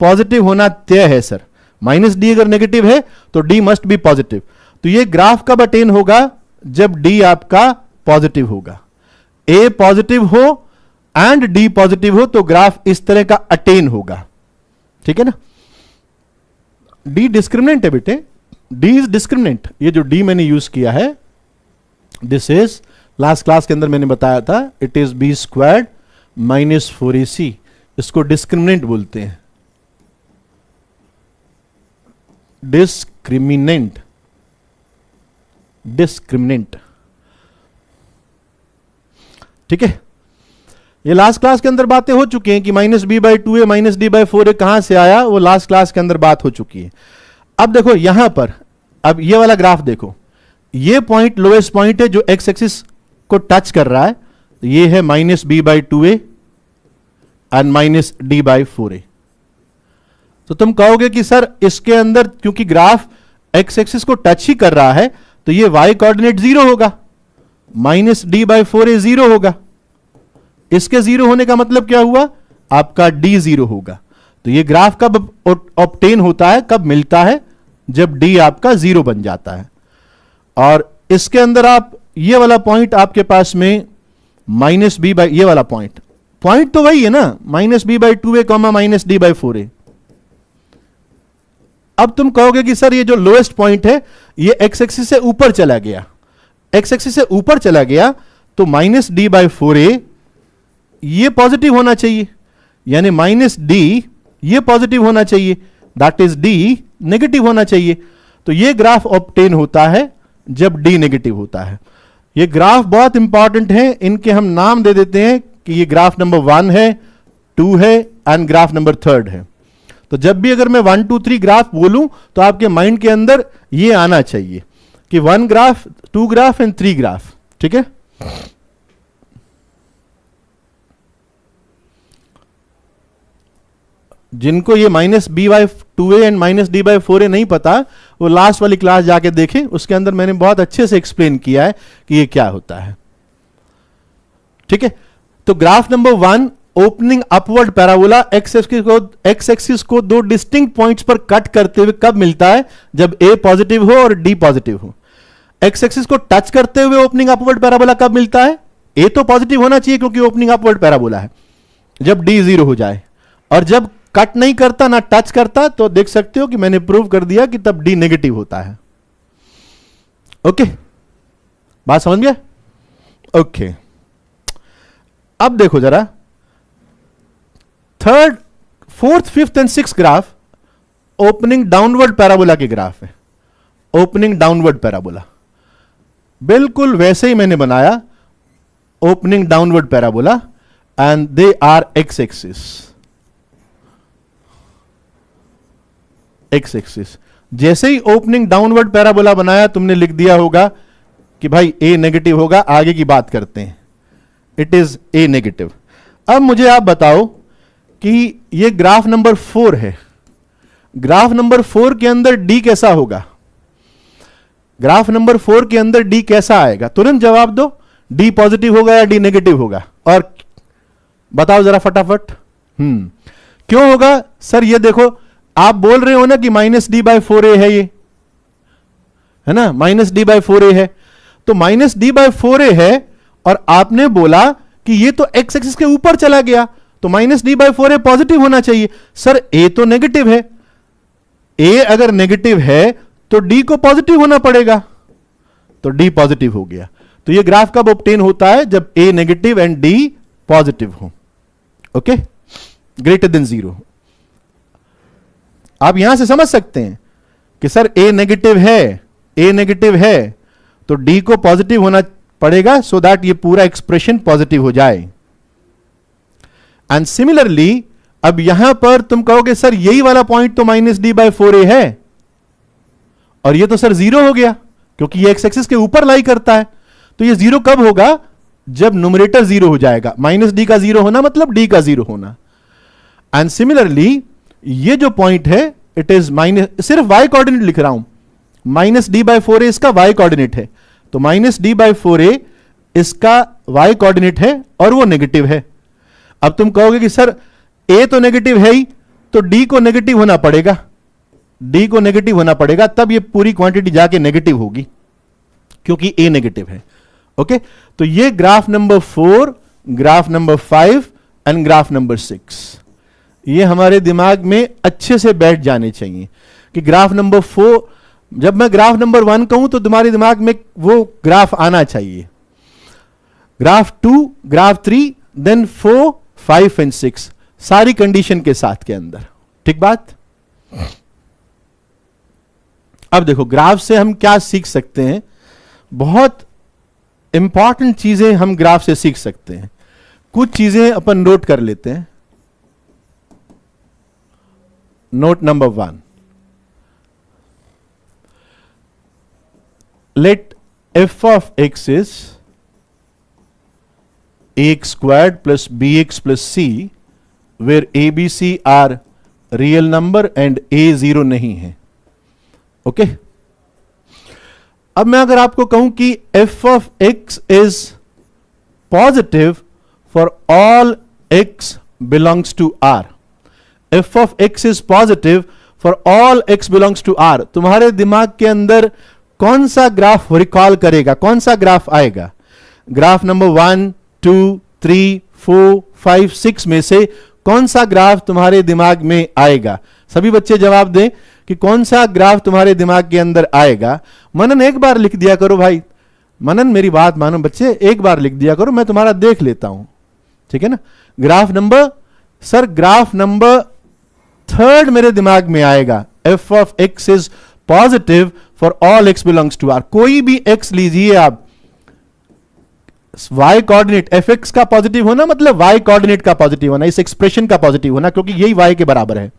पॉजिटिव होना तय है सर। माइनस डी अगर नेगेटिव है तो d मस्ट बी पॉजिटिव। तो ये ग्राफ कब अटेन होगा, जब d आपका पॉजिटिव होगा। a पॉजिटिव हो एंड d पॉजिटिव हो तो ग्राफ इस तरह का अटेन होगा, ठीक है ना। d डिस्क्रिमिनेंट है बेटे, d इज डिस्क्रिमिनेंट। ये जो d मैंने यूज किया है, दिस इज, लास्ट क्लास के अंदर मैंने बताया था, it is b squared minus 4ac। इसको डिस्क्रिमिनेंट बोलते हैं, डिस्क्रिमिनेंट, डिस्क्रिमिनेंट, ठीक है। ये लास्ट क्लास के अंदर बातें हो चुकी हैं कि minus b by 2a minus d by 4a कहां से आया, वो लास्ट क्लास के अंदर बात हो चुकी है। अब देखो यहां पर, अब ये वाला ग्राफ देखो, ये पॉइंट लोएस्ट पॉइंट है जो एक्स एक्सिस को टच कर रहा है, तो ये है minus b by 2a and minus d by 4a। तो तुम कहोगे कि सर इसके अंदर क्योंकि ग्राफ एक्स एक्सिस को टच ही कर रहा है तो ये y कोऑर्डिनेट 0 होगा, माइनस डी बाई 4a 0 होगा, इसके जीरो होने का मतलब क्या हुआ, आपका डी जीरो होगा। तो ये ग्राफ कब ऑब्टेन होता है, कब मिलता है, जब डी आपका जीरो बन जाता है। और इसके अंदर आप ये वाला पॉइंट आपके पास में माइनस बी बाई, ये वाला पॉइंट तो वही है ना, minus b by 2a comma minus d by 4a। अब तुम कहोगे कि सर ये जो लोएस्ट पॉइंट है ये एक्स एक्सिस से ऊपर चला गया, एक्स एक्सिस से ऊपर चला गया तो माइनस डी बाई 4a ये पॉजिटिव होना चाहिए, यानी माइनस डी ये पॉजिटिव होना चाहिए, दैट इज डी नेगेटिव होना चाहिए। तो ये ग्राफ ऑब्टेन होता है जब डी नेगेटिव होता है। ये ग्राफ बहुत इंपॉर्टेंट है, इनके हम नाम दे देते हैं कि ये ग्राफ नंबर 1 है, 2 है एंड ग्राफ नंबर 3 है। तो जब भी अगर मैं 1 2 3 ग्राफ बोलूं तो आपके माइंड के अंदर ये आना चाहिए कि 1 ग्राफ, 2 ग्राफ एंड 3 ग्राफ। ठीक है, जिनको ये minus b by 2a and minus d by 4a नहीं पता, वो लास्ट वाली क्लास जाके देखें, उसके अंदर मैंने बहुत अच्छे से एक्सप्लेन किया है कि ये क्या होता है। ठीक है, तो graph number 1 opening upward parabola x axis को दो डिस्टिंक्ट पॉइंट्स पर कट करते हुए कब मिलता है, जब a पॉजिटिव हो और d पॉजिटिव हो। एक्स एक्सिस को टच करते हुए ओपनिंग अपवर्ड पैराबोला कब मिलता है, a तो पॉजिटिव होना चाहिए क्योंकि ओपनिंग अपवर्ड पैराबोला है, जब d जीरो हो जाए। और जब कट नहीं करता ना टच करता तो देख सकते हो कि मैंने प्रूव कर दिया कि तब डी नेगेटिव होता है। ओके, बात समझ गया? ओके, अब देखो जरा third, fourth, fifth and six graph opening downward parabola के ग्राफ है। ओपनिंग डाउनवर्ड पैराबोला बिल्कुल वैसे ही मैंने बनाया, opening downward parabola and they are x axis, x axis. जैसे ही ओपनिंग डाउनवर्ड पैराबोला बनाया तुमने लिख दिया होगा कि भाई ए नेगेटिव होगा, आगे की बात करते हैं, इट इज ए नेगेटिव। अब मुझे आप बताओ कि ये ग्राफ नंबर 4 है, ग्राफ नंबर 4 के अंदर डी कैसा होगा, ग्राफ नंबर 4 के अंदर डी कैसा आएगा, तुरंत जवाब दो, डी पॉजिटिव होगा या डी नेगेटिव होगा, और बताओ जरा फटाफट। क्यों होगा सर, ये देखो आप बोल रहे हो ना कि माइनस डी बाई 4a है, ये है ना, माइनस डी बाई 4a है, तो माइनस डी बाई 4a है और आपने बोला कि ये तो एक्स एक्सिस के ऊपर चला गया, तो minus d by 4a positive होना चाहिए। सर a तो नेगेटिव है, a अगर नेगेटिव है तो d को पॉजिटिव होना पड़ेगा, तो d पॉजिटिव हो गया। तो ये ग्राफ कब ऑब्टेन होता है, जब a negative and d positive हो। Okay, greater than 0। आप यहां से समझ सकते हैं कि सर a नेगेटिव है, a नेगेटिव है तो d को पॉजिटिव होना पड़ेगा, सो दैट ये पूरा एक्सप्रेशन पॉजिटिव हो जाए। एंड सिमिलरली अब यहां पर तुम कहोगे सर यही वाला पॉइंट तो माइनस डी बाई 4a है और ये तो सर 0 हो गया क्योंकि ये एक्स एक्सिस के ऊपर लाई करता है, तो ये 0 कब होगा, जब न्यूमरेटर 0 हो जाएगा। माइनस डी का 0 होना मतलब d का 0 होना। एंड सिमिलरली ये जो पॉइंट है इट इज माइनस, सिर्फ y कोऑर्डिनेट लिख रहा हूं, माइनस डी बाई 4a इसका y कोऑर्डिनेट है, तो माइनस डी बाई 4a इसका y कोऑर्डिनेट है और वो नेगेटिव है। अब तुम कहोगे कि सर a तो नेगेटिव है ही, तो d को नेगेटिव होना पड़ेगा, d को नेगेटिव होना पड़ेगा, तब ये पूरी क्वांटिटी जाके नेगेटिव होगी क्योंकि a नेगेटिव है। ओके, तो ये graph number 4, graph number 5 and graph number 6 ये हमारे दिमाग में अच्छे से बैठ जाने चाहिए कि ग्राफ नंबर 4, जब मैं ग्राफ नंबर 1 कहूं तो तुम्हारे दिमाग में वो ग्राफ आना चाहिए, ग्राफ 2, ग्राफ 3, देन 4, 5 एंड 6 सारी कंडीशन के साथ के अंदर। ठीक बात? अब देखो ग्राफ से हम क्या सीख सकते हैं, बहुत इंपॉर्टेंट चीजें हम ग्राफ से सीख सकते हैं। कुछ चीजें अपन नोट कर लेते हैं। Note number 1, let f of x is ax squared plus bx plus c where a b c are real number and a 0 नहीं है। ओके, अब मैं अगर आपको कहूं कि f of x is positive for all x belongs to R. F of x is positive for all x belongs to R. तुम्हारे दिमाग के अंदर कौन सा ग्राफ रिकॉल करेगा, कौन सा ग्राफ आएगा? ग्राफ नंबर 1, 2, 3, 4, 5, 6 में से कौन सा ग्राफ तुम्हारे दिमाग में आएगा? सभी बच्चे जवाब दें कि कौन सा ग्राफ तुम्हारे दिमाग के अंदर आएगा. मनन एक बार लिख दिया करो भाई. मनन मेरी बात मानो बच्चे, एक बार लिख दिया करो, मैं तुम्हारा देख लेता हूं. ठीक है ना? Graph number, sir graph number 3 मेरे दिमाग में आएगा. F of x is positive for all x belongs to R. कोई भी एक्स लीजिए आप, y कोऑर्डिनेट एफ एक्स का पॉजिटिव होना मतलब y कोऑर्डिनेट का पॉजिटिव होना, इस एक्सप्रेशन का पॉजिटिव होना, क्योंकि यही y के बराबर है.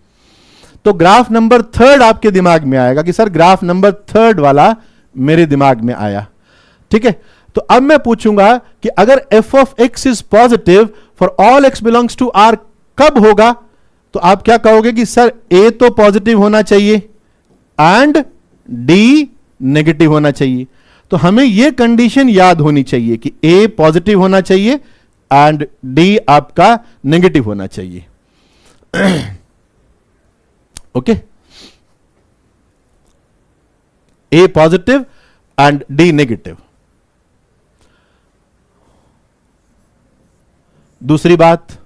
तो ग्राफ नंबर 3 आपके दिमाग में आएगा कि सर ग्राफ नंबर 3 वाला मेरे दिमाग में आया. ठीक है? तो अब मैं पूछूंगा कि अगर f of x is positive for all x belongs to r कब होगा? तो आप क्या कहोगे कि सर a तो पॉजिटिव होना चाहिए एंड d नेगेटिव होना चाहिए. तो हमें यह कंडीशन याद होनी चाहिए कि a पॉजिटिव होना चाहिए एंड d आपका नेगेटिव होना चाहिए. Okay, a positive and d negative. दूसरी बात,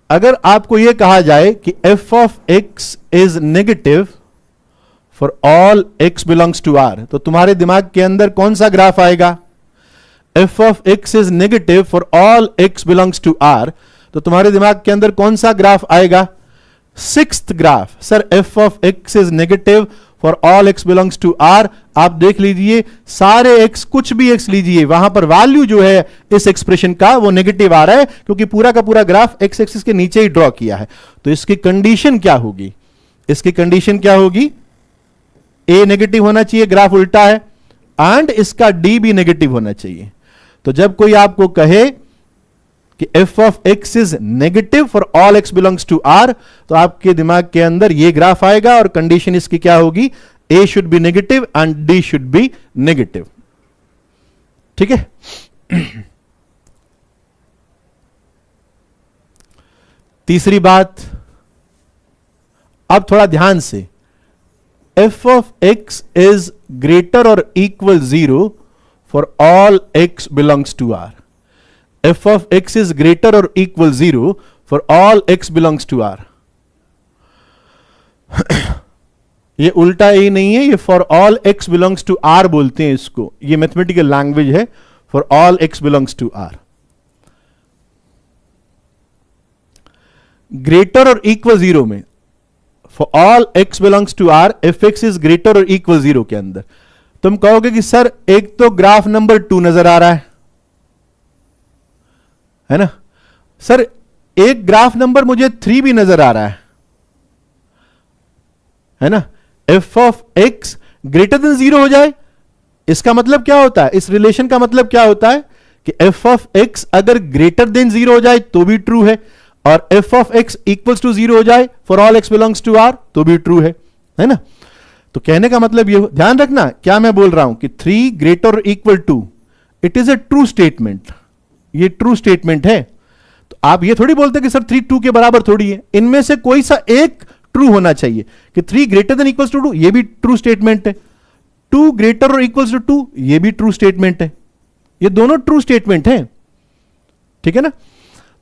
अगर आपको यह कहा जाए कि f of x is negative for all x belongs to r, तो तुम्हारे दिमाग के अंदर कौन सा ग्राफ आएगा? f of x is negative for all x belongs to r, तो तुम्हारे दिमाग के अंदर कौन सा ग्राफ आएगा? 6th graph. Sir f of x is negative for all x belongs to r. आप देख लीजिए सारे x, कुछ भी x लीजिए, वहां पर वैल्यू जो है इस एक्सप्रेशन का वो नेगेटिव आ रहा है, क्योंकि पूरा का पूरा ग्राफ x एक्सिस के नीचे ही ड्रॉ किया है. तो इसकी कंडीशन क्या होगी? इसकी कंडीशन क्या होगी? a नेगेटिव होना चाहिए, ग्राफ उल्टा है, एंड इसका d भी नेगेटिव होना चाहिए. तो जब कोई आपको कहे कि f of x is negative for all x belongs to r, तो आपके दिमाग के अंदर ये ग्राफ आएगा और कंडीशन इसकी क्या होगी? a should be negative and d should be negative. ठीक है? तीसरी बात, अब थोड़ा ध्यान से, f of x is greater और equal 0 for all x belongs to r. f of x is greater or equal 0 for all x belongs to r. ये उल्टा ही नहीं है, ये for all x belongs to r बोलते हैं इसको. ये मैथमेटिकल लैंग्वेज है, for all x belongs to r. Greater और इक्वल 0 में for all x belongs to r, fx is greater और इक्वल 0 के अंदर तुम कहोगे कि सर एक तो ग्राफ नंबर 2 नजर आ रहा है ना? सर एक ग्राफ नंबर मुझे 3 भी नजर आ रहा है ना? f of x greater than 0 हो जाए, इसका मतलब क्या होता है? इस रिलेशन का मतलब क्या होता है कि f ऑफ x अगर ग्रेटर देन 0 हो जाए तो भी ट्रू है, और f of x equals to 0 हो जाए for all x belongs to r तो भी ट्रू है ना? तो कहने का मतलब ये, ध्यान रखना क्या मैं बोल रहा हूं कि 3 ग्रेटर और equal to, it is a true statement. ये ट्रू स्टेटमेंट है. तो आप ये थोड़ी बोलते कि सर 3 2 के बराबर थोड़ी है. इनमें से कोई सा एक ट्रू होना चाहिए कि 3 ग्रेटर देन इक्वल्स टू 2, ये भी ट्रू स्टेटमेंट है. 2 ग्रेटर और इक्वल्स टू 2, ये भी ट्रू स्टेटमेंट है. ये दोनों ट्रू स्टेटमेंट है. ठीक है ना?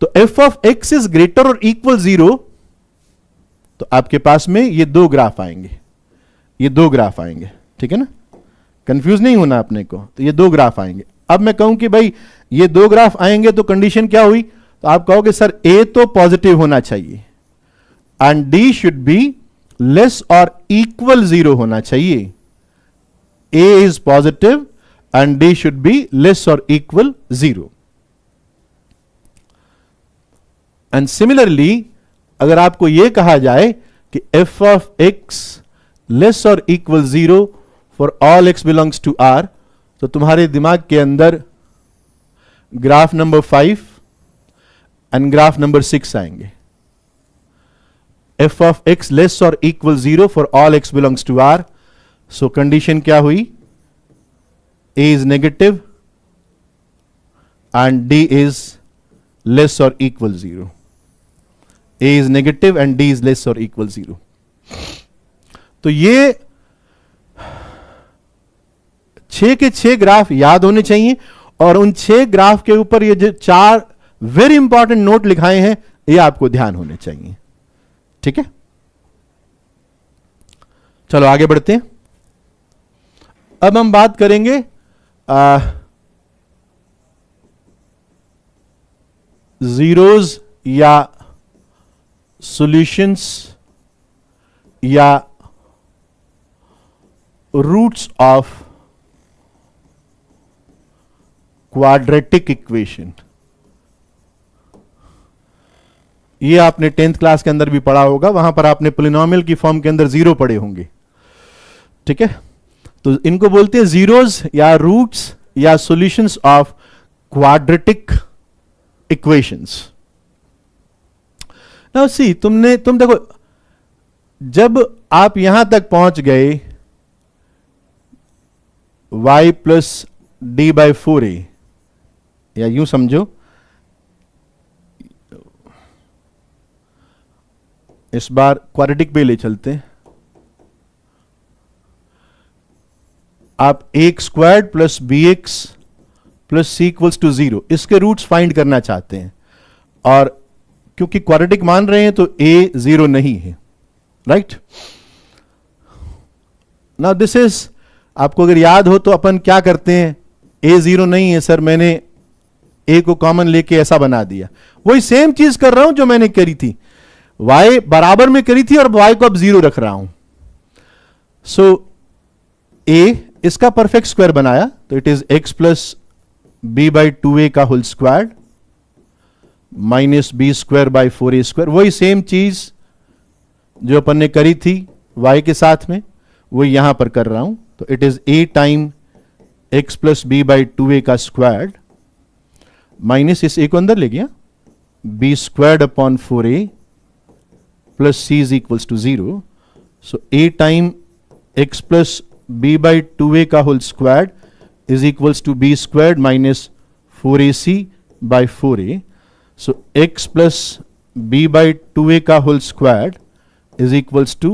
तो f of x is greater और इक्वल 0, तो आपके पास में ये 2 ग्राफ आएंगे. ये 2 ग्राफ आएंगे. ठीक है ना? कंफ्यूज नहीं होना अपने को. तो ये 2 ग्राफ आएंगे. अब मैं कहूं कि भाई ये 2 ग्राफ आएंगे तो कंडीशन क्या हुई? तो आप कहोगे सर a तो पॉजिटिव होना चाहिए and d should be less और इक्वल 0 होना चाहिए. a is positive and d should be less और इक्वल 0. एंड सिमिलरली अगर आपको यह कहा जाए कि f ऑफ x लेस और equal 0 for all x belongs to r, तो तुम्हारे दिमाग के अंदर graph number 5 and graph number 6 आएंगे. f ऑफ x लेस और equal 0 for all x belongs to r. So condition क्या हुई? a is negative and D is less or equal 0. A is negative and D is less or equal 0. तो ये 6 के 6 graph याद होने चाहिए, और उन 6 ग्राफ के ऊपर ये जो 4 वेरी इंपॉर्टेंट नोट लिखाए हैं ये आपको ध्यान होने चाहिए. ठीक है, चलो आगे बढ़ते हैं. अब हम बात करेंगे जीरोज या सॉल्यूशंस या रूट्स ऑफ क्वाड्रेटिक इक्वेशन. ये आपने 10th क्लास के अंदर भी पढ़ा होगा, वहां पर आपने पोलिनोमियल की फॉर्म के अंदर जीरो पढ़े होंगे. ठीक है, तो इनको बोलते हैं जीरोज या रूट्स या solutions of quadratic equations. Now see, तुम देखो, जब आप यहां तक पहुंच गए y plus d by 4a, या यूं समझो, इस बार क्वाड्रेटिक पे ले चलते हैं. आप एक squared plus b x plus c equals to 0 इसके रूट्स फाइंड करना चाहते हैं, और क्योंकि क्वाड्रेटिक मान रहे हैं तो a 0 नहीं है. राइट, नाउ दिस इज, आपको अगर याद हो तो अपन क्या करते हैं, a 0 नहीं है सर, मैंने a को कॉमन लेके ऐसा बना दिया. वही सेम चीज कर रहा हूं जो मैंने करी थी, y बराबर में करी थी और y को अब 0 रख रहा हूं. सो a इसका परफेक्ट स्क्वायर बनाया तो it is x plus b by 2a का whole square minus B square by 4a square. वही सेम चीज जो अपन ने करी थी y के साथ में, वो यहां पर कर रहा हूं. तो it is a time x plus b by 2a का स्क्वायर माइनस इस a को अंदर ले गया, b squared upon 4a plus c is equals to 0. So a time x plus b by 2a का whole square is equals to b squared minus 4ac by 4a. So x plus b by 2a का whole squared is equals to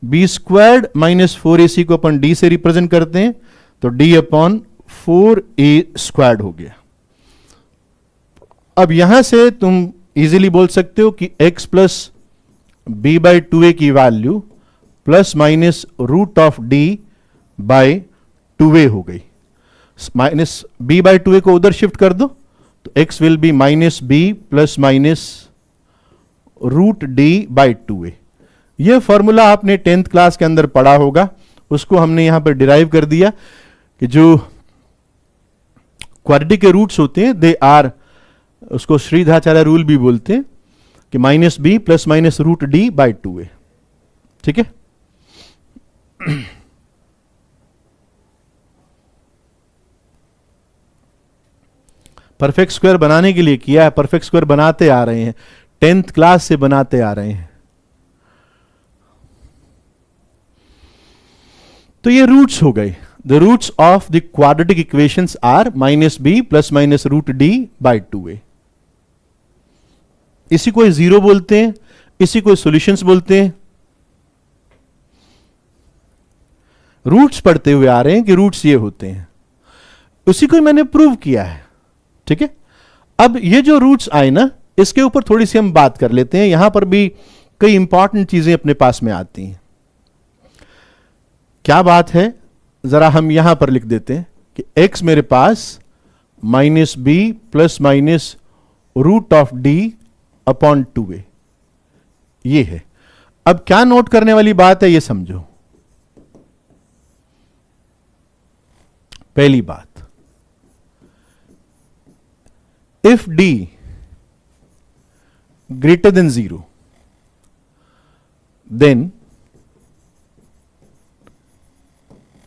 b squared minus 4ac को अपन d से represent करते हैं तो d upon 4a squared हो गया. अब यहां से तुम इजीली बोल सकते हो कि x plus b by 2a की value plus minus root of d by 2a हो गई. माइनस b बाई 2a को उधर शिफ्ट कर दो तो x will be minus b plus minus root d by 2a. यह फॉर्मूला आपने 10th क्लास के अंदर पढ़ा होगा, उसको हमने यहां पर डिराइव कर दिया कि जो क्वाड्रेटिक के रूट्स होते हैं दे आर, उसको श्रीधराचार्य रूल भी बोलते हैं कि minus b plus minus root d by 2a. ठीक है, परफेक्ट स्क्वायर बनाने के लिए किया है, परफेक्ट स्क्वायर बनाते आ रहे हैं, 10th क्लास से बनाते आ रहे हैं. तो ये रूट्स हो गए. The roots of the quadratic equations are minus b plus minus root d by 2a. इसी को जीरो बोलते हैं, इसी को सॉल्यूशंस बोलते हैं. रूट्स पढ़ते हुए आ रहे हैं कि रूट्स ये होते हैं, उसी को मैंने प्रूव किया है. ठीक है, अब ये जो रूट्स आए ना, इसके ऊपर थोड़ी सी हम बात कर लेते हैं. यहां पर भी कई इंपॉर्टेंट चीजें अपने पास में आती हैं. क्या बात है, जरा हम यहां पर लिख देते हैं कि x मेरे पास minus b plus minus root of D upon 2a ये है. अब क्या नोट करने वाली बात है, ये समझो. पहली बात, if d greater than 0 then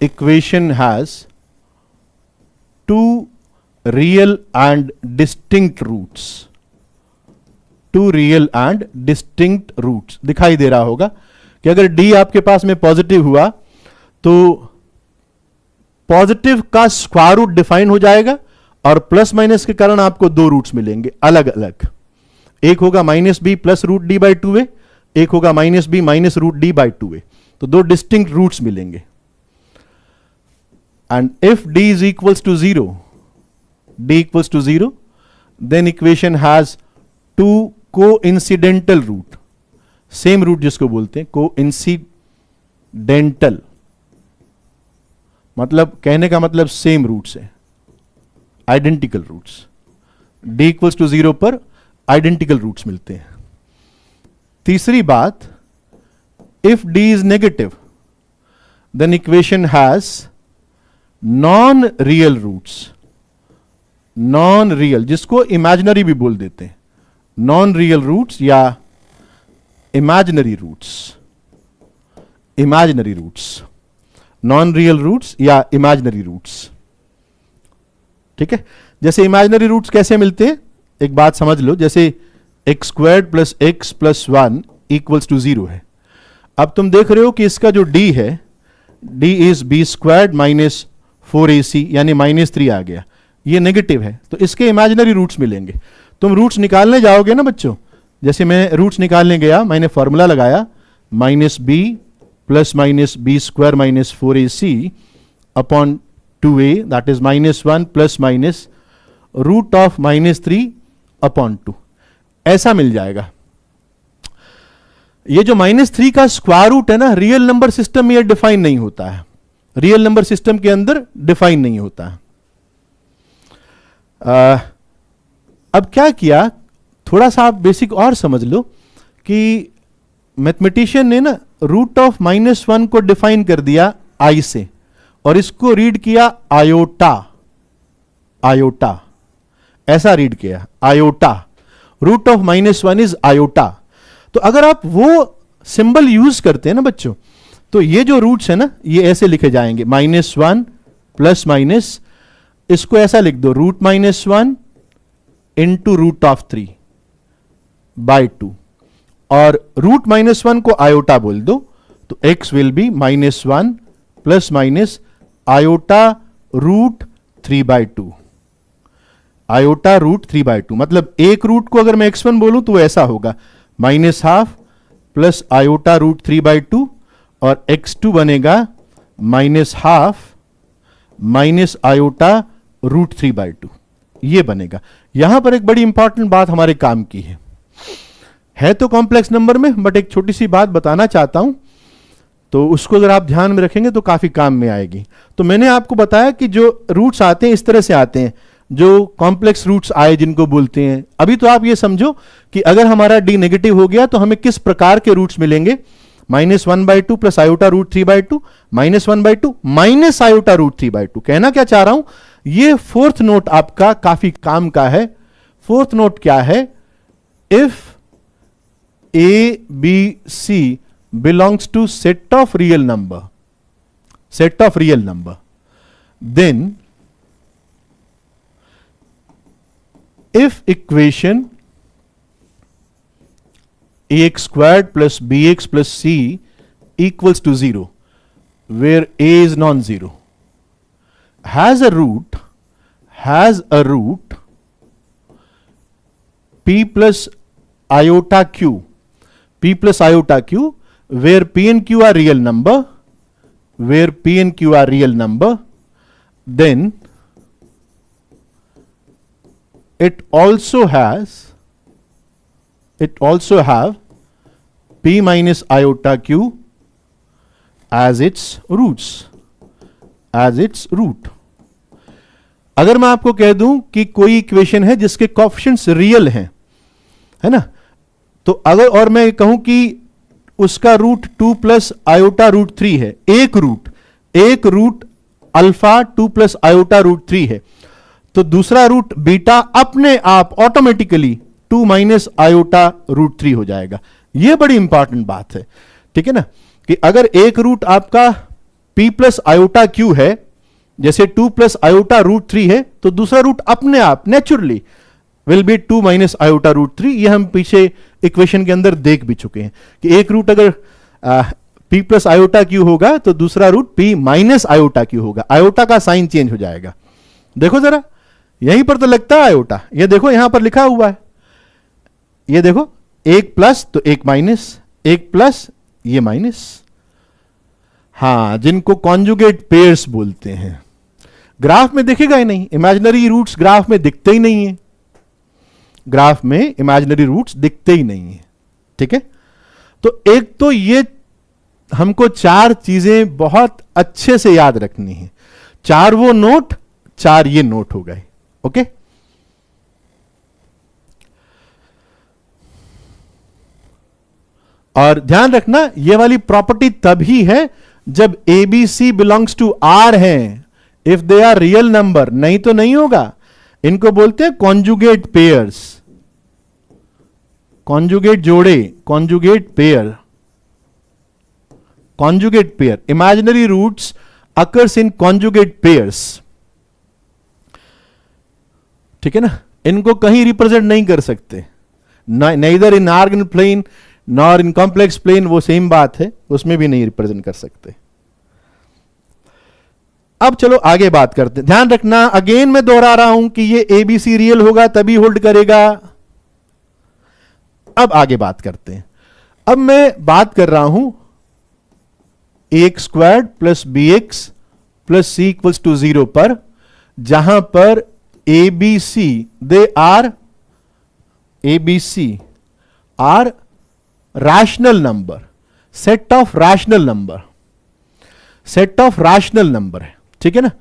equation has two real and distinct roots. Two real and distinct roots. दिखाई दे रहा होगा कि अगर d आपके पास में पॉजिटिव हुआ तो पॉजिटिव का स्क्वायर रूट डिफाइन हो जाएगा और प्लस माइनस के कारण आपको दो रूट्स मिलेंगे अलग अलग। एक होगा minus b plus root d by 2a, एक होगा minus b minus root d by 2a। तो दो डिस्टिंक्ट रूट्स मिलेंगे। And if d is equals to 0, d equals to 0, then equation has two coincidental root, same root जिसको बोलते हैं coincidental, मतलब कहने का मतलब सेम रूट्स है, identical roots. d equals to 0 पर आइडेंटिकल रूट्स मिलते हैं। तीसरी बात, if d is negative then equation has non real roots, non real जिसको इमेजिनरी भी बोल देते हैं, नॉन रियल रूट्स या imaginary roots, imaginary roots, non real roots या इमेजिनरी रूट्स। ठीक है, जैसे इमेजिनरी रूट्स कैसे मिलते हैं, एक बात समझ लो, जैसे x squared plus x plus 1 equals to 0 है। अब तुम देख रहे हो कि इसका जो d है, d is b squared minus 4ac यानी -3 आ गया, ये नेगेटिव है, तो इसके इमेजिनरी रूट्स मिलेंगे। तुम रूट्स निकालने जाओगे ना बच्चों, जैसे मैं रूट्स निकालने गया, मैंने फॉर्मूला लगाया minus b plus minus B square minus 4ac upon 2a that is -1 plus minus root of -3 upon 2, ऐसा मिल जाएगा। ये जो -3 का स्क्वायर रूट है ना, रियल नंबर सिस्टम में ये डिफाइन नहीं होता है, रियल नंबर सिस्टम के अंदर डिफाइन नहीं होता है। अब क्या किया, थोड़ा सा आप बेसिक और समझ लो कि मैथमेटिशियन ने ना रूट ऑफ -1 को डिफाइन कर दिया आई से, और इसको रीड किया आयोटा, आयोटा ऐसा रीड किया, iota, root of -1 is iota. तो अगर आप वो सिंबल यूज करते हैं ना बच्चों, तो ये जो रूट्स है ना, ये ऐसे लिखे जाएंगे -1 प्लस माइनस, इसको ऐसा लिख दो root -1 into root of 3 by 2, और रूट -1 को आयोटा बोल दो, तो x will be -1 plus minus iota root 3 by 2, iota root 3 by 2। मतलब एक रूट को अगर मैं x1 बोलूं तो ऐसा होगा -½ प्लस आयोटा रूट 3 बाई 2, और x2 बनेगा -½ माइनस आयोटा रूट 3 बाई 2, ये बनेगा। यहां पर एक बड़ी इंपॉर्टेंट बात हमारे काम की है तो कॉम्प्लेक्स नंबर में, बट एक छोटी सी बात बताना चाहता हूं, तो उसको अगर आप ध्यान में रखेंगे तो काफी काम में आएगी। तो मैंने आपको बताया कि जो रूट्स आते हैं इस तरह से आते हैं, जो कॉम्प्लेक्स रूट्स आए जिनको बोलते हैं। अभी तो आप ये समझो कि अगर हमारा d नेगेटिव हो गया तो हमें किस प्रकार के रूट्स मिलेंगे, -1/2 plus iota root 3/2, -1/2 minus iota root 3/2। कहना क्या चाह रहा हूं, ये फोर्थ नोट आपका काफी काम का है। फोर्थ नोट क्या है, if a b c belongs to set of real number, set of real number, then if equation ax squared plus bx plus c equals to 0, where a is non-zero, has a root p plus iota q, p plus iota q, where p and q are real number, where p and q are real number, then it also have p minus iota q as its roots, as its root। अगर मैं आपको कह दूं कि कोई equation है जिसके coefficients real हैं, है ना, तो अगर और मैं कहूं कि उसका रूट 2 प्लस आयोटा रूट 3 है, एक root alpha 2 plus iota root 3 है, तो दूसरा रूट बीटा अपने आप ऑटोमेटिकली 2 माइनस आयोटा रूट 3 हो जाएगा। यह बड़ी इंपॉर्टेंट बात है, ठीक है ना, कि अगर एक रूट आपका p प्लस आयोटा क्यू है, जैसे 2 प्लस आयोटा रूट 3 है, तो दूसरा रूट अपने आप naturally will be 2 minus iota root 3। ये हम पीछे इक्वेशन के अंदर देख भी चुके हैं कि एक रूट अगर p प्लस आयोटा क्यू होगा तो दूसरा root p minus iota q होगा, आयोटा का साइन चेंज हो जाएगा। देखो जरा यहीं पर तो लगता है आयोटा। ये देखो यहां पर लिखा हुआ है, ये देखो, एक प्लस तो एक माइनस, एक प्लस ये माइनस। हां, जिनको कॉन्जुगेट पेयर्स बोलते हैं। ग्राफ में दिखेगा ही नहीं, इमेजिनरी रूट्स ग्राफ में दिखते ही नहीं है, ग्राफ में इमेजिनरी रूट्स दिखते ही नहीं है। ठीक है, तो एक तो ये हमको चार चीजें बहुत अच्छे से याद रखनी है। चार वो नोट, चार ये नोट हो गए। ओके, और ध्यान रखना ये वाली प्रॉपर्टी तभी है जब A B C belongs to R है, if they are real number, नहीं तो नहीं होगा। इनको बोलते हैं कॉन्जुगेट पेयर्स, कॉन्जुगेट जोड़े, conjugate pair, conjugate pair. Imaginary roots occurs in conjugate pairs. ठीक है ना, इनको कहीं रिप्रेजेंट नहीं कर सकते, neither in Argand plane nor in complex plane, वो सेम बात है, उसमें भी नहीं रिप्रेजेंट कर सकते। अब चलो आगे बात करते हैं। ध्यान रखना, अगेन मैं दोहरा रहा हूं कि ये एबीसी रियल होगा तभी होल्ड करेगा। अब आगे बात करते हैं। अब मैं बात कर रहा हूं a x squared plus b x plus c equals to 0 पर, जहां पर a B c they are, a B c are rational number, set of rational number, set of rational number है। ठीक है ना,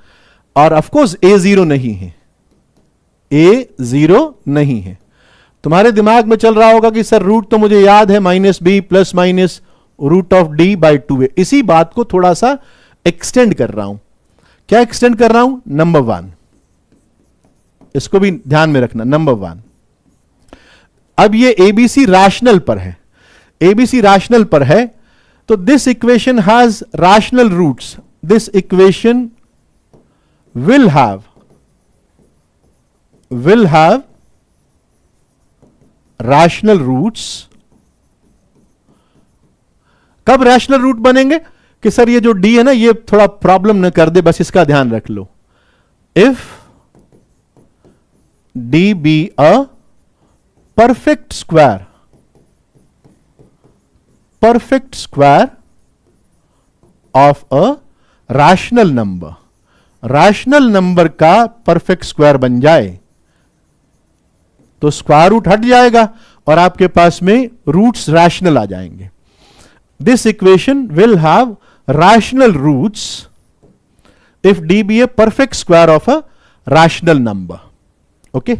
और ऑफ कोर्स ए 0 नहीं है, ए 0 नहीं है। तुम्हारे दिमाग में चल रहा होगा कि सर रूट तो मुझे याद है minus b plus minus root of d by 2a। इसी बात को थोड़ा सा एक्सटेंड कर रहा हूं। क्या एक्सटेंड कर रहा हूं? नंबर 1, इसको भी ध्यान में रखना, नंबर 1। अब ये एबीसी रैशनल पर है, एबीसी रैशनल पर है, तो this equation has rational roots, this equation will have rational roots। कब रैशनल रूट बनेंगे? कि सर ये जो डी है ना, ये थोड़ा प्रॉब्लम न कर दे, बस इसका ध्यान रख लो। If D be a perfect square, perfect square of a rational number, rational number का परफेक्ट स्क्वायर बन जाए तो स्क्वायर रूट हट जाएगा और आपके पास में रूट्स रैशनल आ जाएंगे। This equation will have rational roots if D be a perfect square of a rational number. Okay,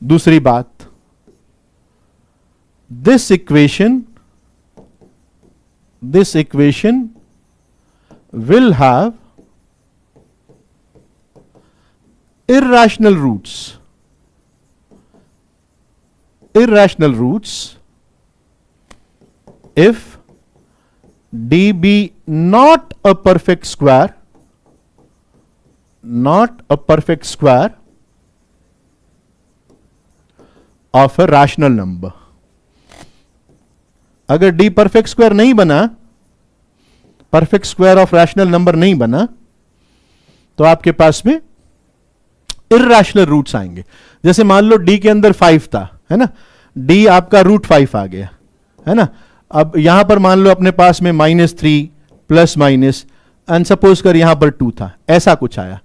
दूसरी बात, this equation will have irrational roots, irrational roots if d be not a perfect square, not a perfect square of a rational number। अगर d perfect square नहीं बना, perfect square of rational number नहीं बना, तो आपके पास में irrational roots आएंगे। जैसे मान लो डी के अंदर 5 था, है ना, डी आपका रूट 5 आ गया, है ना। अब यहां पर मान लो अपने पास में -3 प्लस माइनस एंड सपोज कर यहां पर 2 था, ऐसा कुछ आया,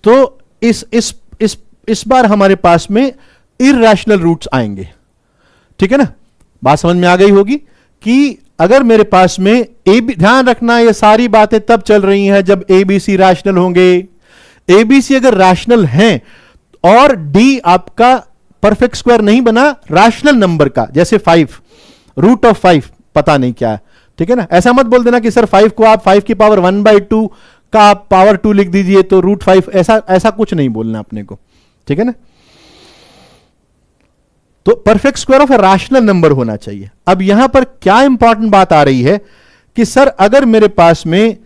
तो इस बार हमारे पास में इर्रेशनल रूट्स आएंगे। ठीक है ना, बात समझ में आ गई होगी कि अगर मेरे पास में ए बी, ध्यान रखना ये सारी बातें तब चल रही हैं जब ए बी सी रैशनल होंगे। एबीसी अगर रैशनल हैं और डी आपका परफेक्ट स्क्वायर नहीं बना रैशनल नंबर का, जैसे 5, रूट ऑफ 5 पता नहीं क्या है, ठीक है ना। ऐसा मत बोल देना कि सर 5 को आप 5 की पावर 1/2 का आप पावर 2 लिख दीजिए तो रूट 5, ऐसा कुछ नहीं बोलना अपने को, ठीक है ना। तो perfect square of a rational number होना चाहिए। अब यहां पर क्या इंपॉर्टेंट बात आ रही है कि सर अगर मेरे पास में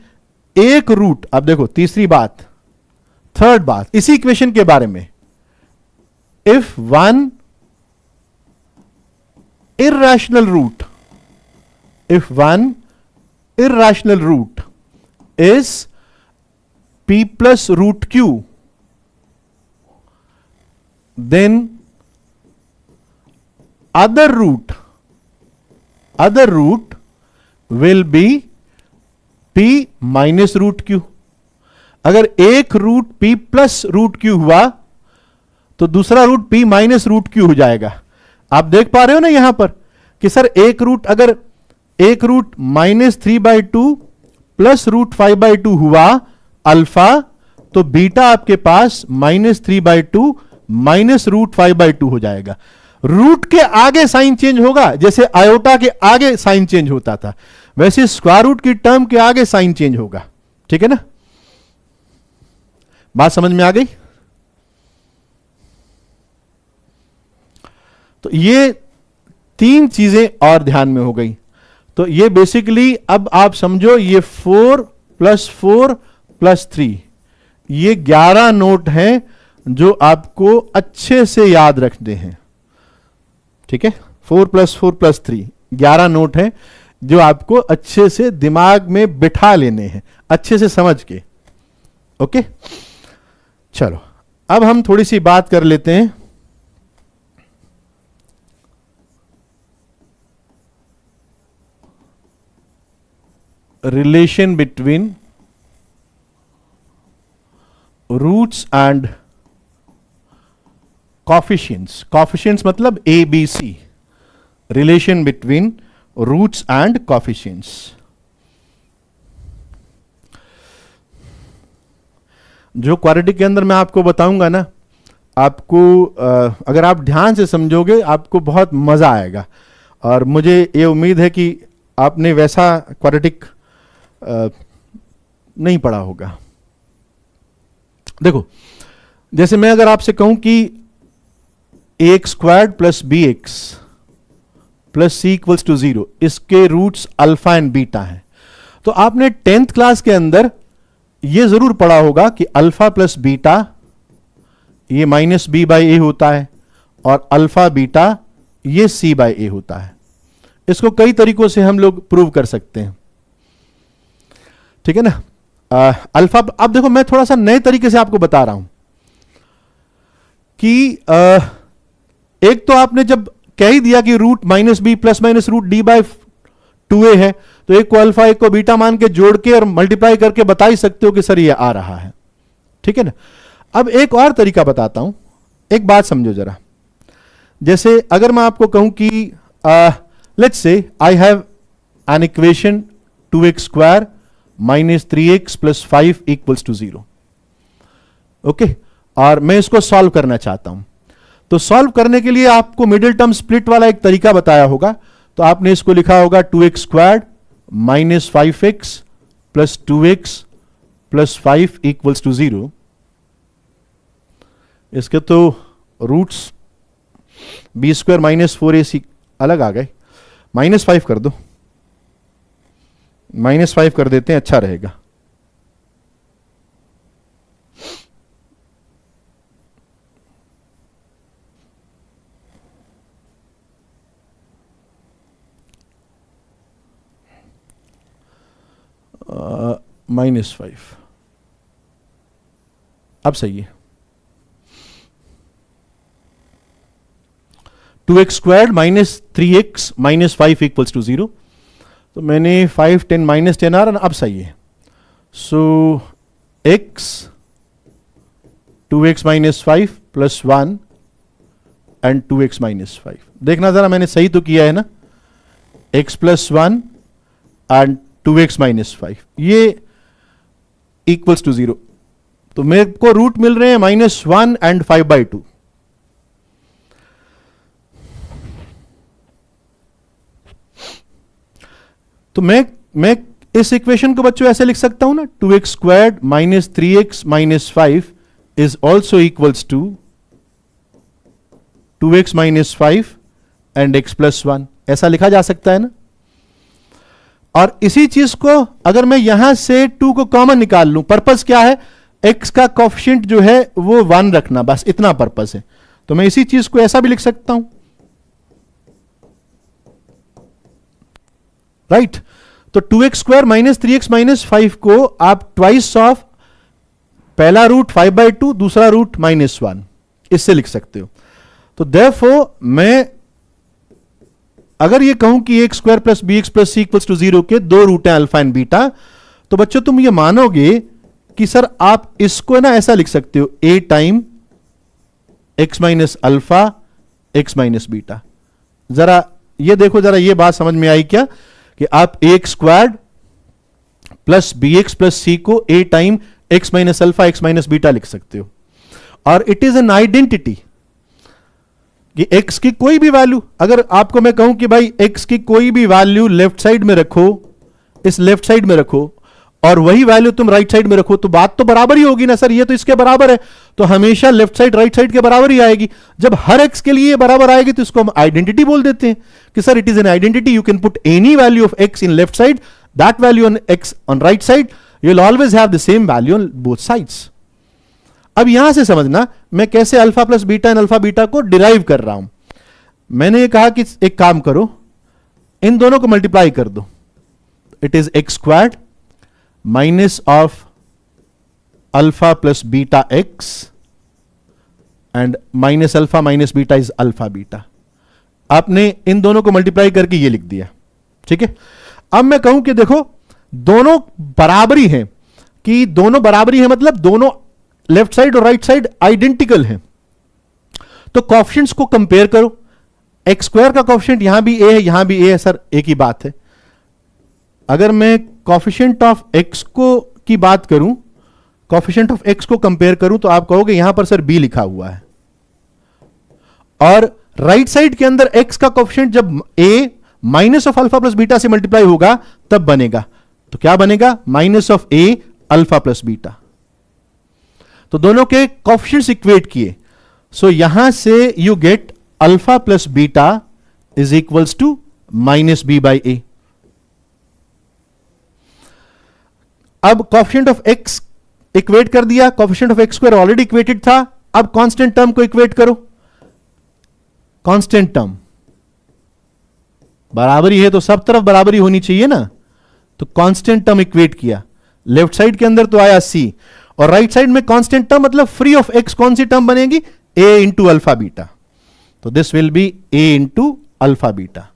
एक रूट, अब देखो तीसरी बात, थर्ड बात इसी इक्वेशन के बारे में, if one irrational root, if one irrational root is p plus root q, then other root will be p minus root q. अगर एक root p plus root q हुआ तो दूसरा root p minus root q हो जाएगा. आप देख पा रहे हो ना यहां पर कि सर अगर एक रूट -3/2 प्लस रूट 5/2 हुआ अल्फा, तो बीटा आपके पास -3/2 माइनस रूट 5/2 हो जाएगा. रूट के आगे साइन चेंज होगा, जैसे आयोटा के आगे साइन चेंज होता था, वैसे स्क्वायर रूट की टर्म के आगे साइन चेंज होगा. ठीक है ना, बात समझ में आ गई? तो ये तीन चीजें और ध्यान में हो गई. तो ये बेसिकली अब आप समझो, ये 4 + 4 + 3, ये 11 नोट हैं जो आपको अच्छे से याद रखने हैं. ठीक है, 4 + 4 + 3 11 नोट हैं जो आपको अच्छे से दिमाग में बिठा लेने हैं, अच्छे से समझ के. ओके, चलो अब हम थोड़ी सी बात कर लेते हैं relation between roots and coefficients. Coefficients मतलब ABC. Relation between roots and coefficients. जो क्वाड्रेटिक के अंदर मैं आपको बताऊंगा ना, आपको अगर आप ध्यान से समझोगे आपको बहुत मजा आएगा. और मुझे ये उम्मीद है कि आपने वैसा क्वाड्रेटिक नहीं पढ़ा होगा. देखो, जैसे मैं अगर आपसे कहूं कि ax² + bx + c = 0, इसके रूट्स अल्फा एंड बीटा हैं, तो आपने 10th क्लास के अंदर यह जरूर पढ़ा होगा कि अल्फा + बीटा ये -b/a होता है और अल्फा बीटा ये c/a होता है. इसको कई तरीकों से हम लोग प्रूव कर सकते हैं. ठीक है ना. अल्फा, अब देखो मैं थोड़ा सा नए तरीके से आपको बता रहा हूं कि एक तो आपने जब कह ही दिया कि रूट -b ± रूट d/2a है, तो एक को अल्फा एक को बीटा मान के जोड़ के और मल्टीप्लाई करके बता ही सकते हो कि सर ये आ रहा है. ठीक है ना. अब एक और तरीका बताता हूं, एक बात समझो जरा. जैसे अगर मैं आपको कहूं कि let's say I have an equation 2x² - 3x + 5 = 0. Okay, और मैं इसको सॉल्व करना चाहता हूं. तो सॉल्व करने के लिए आपको मिडिल टर्म स्प्लिट वाला एक तरीका बताया होगा. तो आपने इसको लिखा होगा 2x² - 5x + 2x + 5 = 0. इसके तो रूट्स b² - 4ac अलग आ गए. -5 कर दो, -5 कर देते हैं, अच्छा रहेगा. -5 अब सही है. 2x² - 3x - 5 = 0. तो मैंने 5 10 -10 आ रहा ना, अब सही है. सो x 2x - 5 + 1 एंड 2x - 5. देखना जरा मैंने सही तो किया है ना. x + 1 एंड 2x - 5 ये = 0. तो मेरे को रूट मिल रहे हैं -1 एंड 5/2. तो मैं इस इक्वेशन को बच्चों ऐसे लिख सकता हूं ना, 2x² - 3x - 5 is also equals to 2x - 5 and x + 1. ऐसा लिखा जा सकता है ना. और इसी चीज को अगर मैं यहां से 2 को कॉमन निकाल लूं, पर्पस क्या है, x का कोएफिशिएंट जो है वो 1 रखना, बस इतना पर्पस है. तो मैं इसी चीज को ऐसा भी लिख सकता हूं, राइट. तो 2x² - 3x - 5 को आप ट्वाइस ऑफ पहला रूट 5/2, दूसरा रूट -1, इससे लिख सकते हो। तो देयरफॉर मैं अगर ये कहूं कि x square plus b x plus c equals to 0 के दो रूट हैं अल्फा एंड बीटा, तो बच्चों तुम ये मानोगे कि सर आप इसको ना ऐसा लिख सकते हो ए time x minus alpha x minus beta. जरा ये देखो, जरा ये बात समझ में आई क्या कि आप a x square plus b x plus c को a time x minus alpha x minus beta लिख सकते हो। और इट इज एन आइडेंटिटी कि x की कोई भी वैल्यू, अगर आपको मैं कहूं कि भाई x की कोई भी वैल्यू लेफ्ट साइड में रखो, इस लेफ्ट साइड में रखो, और वही वैल्यू तुम राइट साइड में रखो, तो बात तो बराबर ही होगी ना सर, ये तो इसके बराबर है, तो हमेशा लेफ्ट साइड राइट साइड के बराबर ही आएगी। जब हर x के लिए ये बराबर आएगी तो इसको हम आइडेंटिटी बोल देते हैं कि sir it is an identity, you can put any value of x in left side, that value on x on right side, you will always have the same value on both sides. अब यहां से समझना मैं कैसे alpha plus beta and alpha beta को derive कर रहा हूं। मैंने ये कहा कि एक काम करो, इन दोनों को मल्टीप्लाई कर दो, it is x squared minus of alpha plus beta x and minus alpha minus beta is alpha beta. आपने इन दोनों को मल्टीप्लाई करके ये लिख दिया, ठीक है। अब मैं कहूं कि देखो दोनों बराबरी हैं, कि दोनों बराबरी हैं मतलब दोनों लेफ्ट साइड और राइट साइड आइडेंटिकल हैं, तो कॉफिशिएंट्स को कंपेयर करो। एक्स स्क्वायर का कॉफिशिएंट यहां भी ए है, यहां भी ए है, सर एक ही बात है। अगर मैं कॉफिशिएंट ऑफ एक्स को की बात करूं, कॉफिशिएंट ऑफ एक्स को कंपेयर करूं, तो आप कहोगे यहां पर सर बी लिखा हुआ है, और राइट साइड के अंदर एक्स का कॉफिशिएंट जब a minus of alpha plus beta से मल्टीप्लाई होगा तब बनेगा, तो क्या बनेगा, minus of a alpha plus beta. तो दोनों के कॉफिशिएंट्स इक्वेट किए, सो यहां से you get alpha plus beta is equals to minus b by a. अब कॉफिशिएंट ऑफ एक्स इक्वेट कर दिया, coefficient of x square already equated था, अब कांस्टेंट टर्म को इक्वेट करो। कांस्टेंट टर्म बराबरी है तो सब तरफ बराबरी होनी चाहिए ना, तो कांस्टेंट टर्म इक्वेट किया, लेफ्ट साइड के अंदर तो आया सी, और राइट साइड में कांस्टेंट टर्म मतलब फ्री ऑफ एक्स कौन सी टर्म बनेगी, ए इंटू अल्फा बीटा, तो this will be a into alpha beta.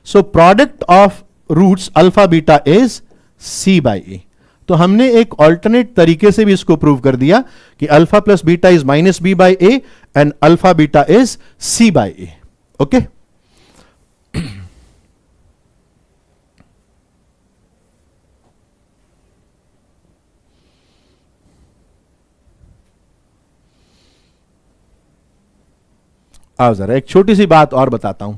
So product of roots alpha beta is c by a. तो हमने एक ऑल्टरनेट तरीके से भी इसको प्रूव कर दिया कि alpha plus beta is minus b by a and alpha beta is c by a. Okay, आओ जरा एक छोटी सी बात और बताता हूं,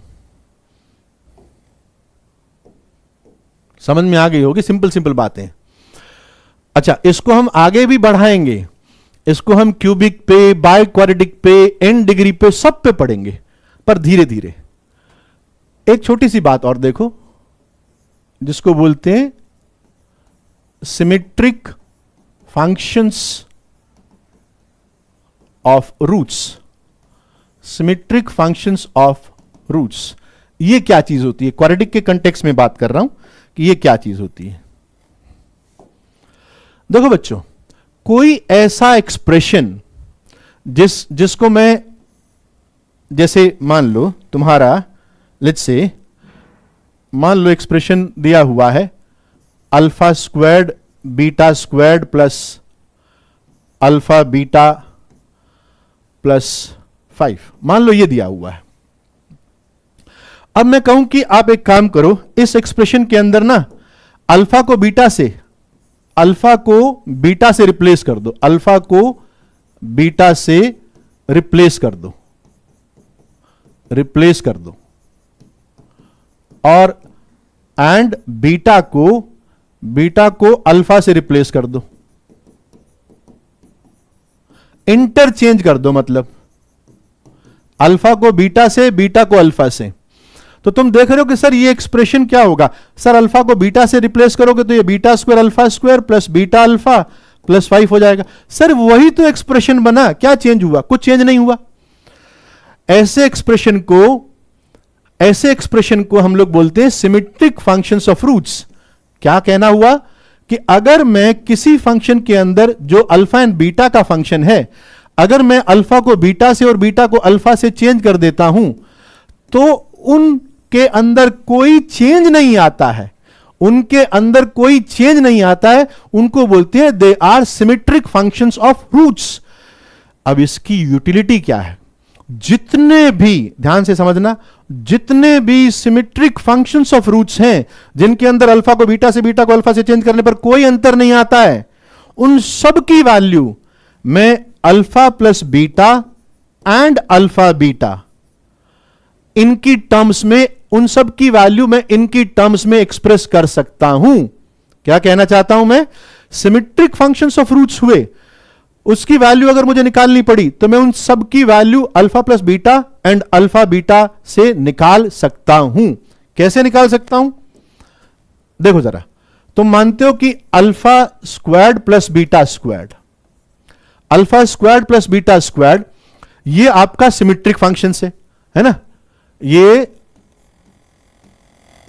समझ में आ गई होगी, सिंपल सिंपल बातें। अच्छा, इसको हम आगे भी बढ़ाएंगे, इसको हम क्यूबिक पे, बाय क्वाड्रेटिक पे, एन डिग्री पे, सब पे पढ़ेंगे, पर धीरे धीरे। एक छोटी सी बात और देखो, जिसको बोलते हैं symmetric functions of roots. Symmetric functions of roots, ये क्या चीज होती है? क्वाड्रेटिक के कंटेक्स्ट में बात कर रहा हूं कि ये क्या चीज होती है। देखो बच्चों, कोई ऐसा एक्सप्रेशन जिसको मैं, जैसे मान लो तुम्हारा, लेट्स से मान लो एक्सप्रेशन दिया हुआ है alpha squared beta squared plus alpha beta plus 5, मान लो ये दिया हुआ है। अब मैं कहूं कि आप एक काम करो, इस एक्सप्रेशन के अंदर ना अल्फा को बीटा से रिप्लेस कर दो, अल्फा को बीटा से रिप्लेस कर दो, और एंड बीटा को अल्फा से रिप्लेस कर दो, इंटरचेंज कर दो, मतलब अल्फा को बीटा से, बीटा को अल्फा से। तो तुम देख रहे हो कि सर ये एक्सप्रेशन क्या होगा, सर अल्फा को बीटा से रिप्लेस करोगे तो ये beta square alpha square plus beta alpha plus 5 हो जाएगा। सर वही तो एक्सप्रेशन बना, क्या चेंज हुआ? कुछ चेंज नहीं हुआ। ऐसे एक्सप्रेशन को हम लोग बोलते हैं सिमेट्रिक फंक्शंस ऑफ रूट्स। क्या कहना हुआ कि अगर मैं किसी फंक्शन के अंदर जो अल्फा एंड बीटा का फंक्शन है, अगर मैं अल्फा को बीटा से और बीटा को अल्फा से चेंज कर देता हूं तो उनके अंदर कोई चेंज नहीं आता है, उनके अंदर कोई चेंज नहीं आता है, उनको बोलते हैं they are symmetric functions of roots. अब इसकी यूटिलिटी क्या है? जितने भी, ध्यान से समझना, जितने भी सिमेट्रिक फंक्शंस ऑफ रूट्स हैं जिनके अंदर अल्फा को बीटा से, बीटा को अल्फा से चेंज करने पर कोई अंतर नहीं आता है, उन सब की वैल्यू मैं alpha plus beta and alpha beta, इनकी टर्म्स में, उन सब की वैल्यू मैं इनकी टर्म्स में एक्सप्रेस कर सकता हूं। क्या कहना चाहता हूं मैं? सिमेट्रिक फंक्शंस ऑफ रूट्स हुए, उसकी वैल्यू अगर मुझे निकालनी पड़ी तो मैं उन सब की value alpha plus beta and alpha beta से निकाल सकता हूं। कैसे निकाल सकता हूं? देखो जरा, तुम मानते हो कि alpha squared plus beta squared, alpha squared plus beta squared, ये आपका सिमेट्रिक फंक्शन है ना, ये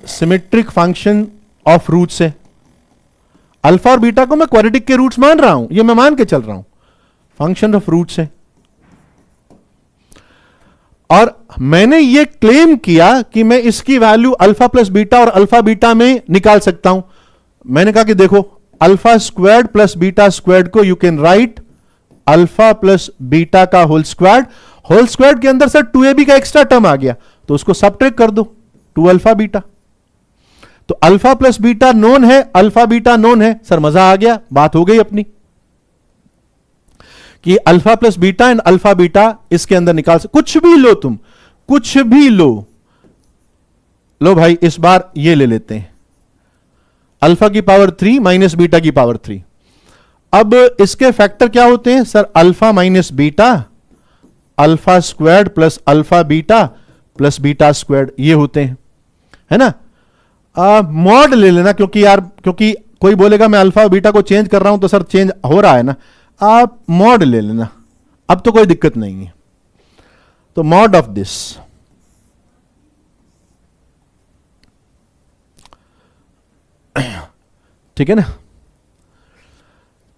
सिमेट्रिक फंक्शन ऑफ रूट्स है। अल्फा और बीटा को मैं क्वाड्रेटिक के रूट्स मान रहा हूं, ये मैं मान के चल रहा हूं, फंक्शन ऑफ रूट्स है। और मैंने ये क्लेम किया कि मैं इसकी वैल्यू अल्फा प्लस बीटा और अल्फा बीटा में निकाल सकता हूं। मैंने कहा कि देखो, alpha squared plus beta squared को you can write alpha plus beta का होल स्क्वायर्ड, होल स्क्वायर्ड के अंदर सर 2ab का एक्स्ट्रा टर्म आ गया तो उसको सबट्रैक्ट कर दो, 2 अल्फा बीटा। तो अल्फा प्लस बीटा नोन है, अल्फा बीटा नोन है, सर मजा आ गया, बात हो गई अपनी कि alpha plus beta and alpha beta इसके अंदर निकाल सकते। कुछ भी लो तुम, कुछ भी लो भाई, इस बार ये ले लेते हैं, अल्फा की पावर 3 माइनस बीटा की पावर 3। अब इसके फैक्टर क्या होते हैं sir? Alpha minus beta, alpha squared plus alpha beta plus beta squared, ये होते हैं, है ना। मॉड ले लेना, क्योंकि कोई बोलेगा मैं अल्फा बीटा को चेंज कर रहा हूं तो सर चेंज हो रहा है ना, आप मॉड ले लेना, अब तो कोई दिक्कत नहीं है। तो मॉड ऑफ दिस, ठीक है ना।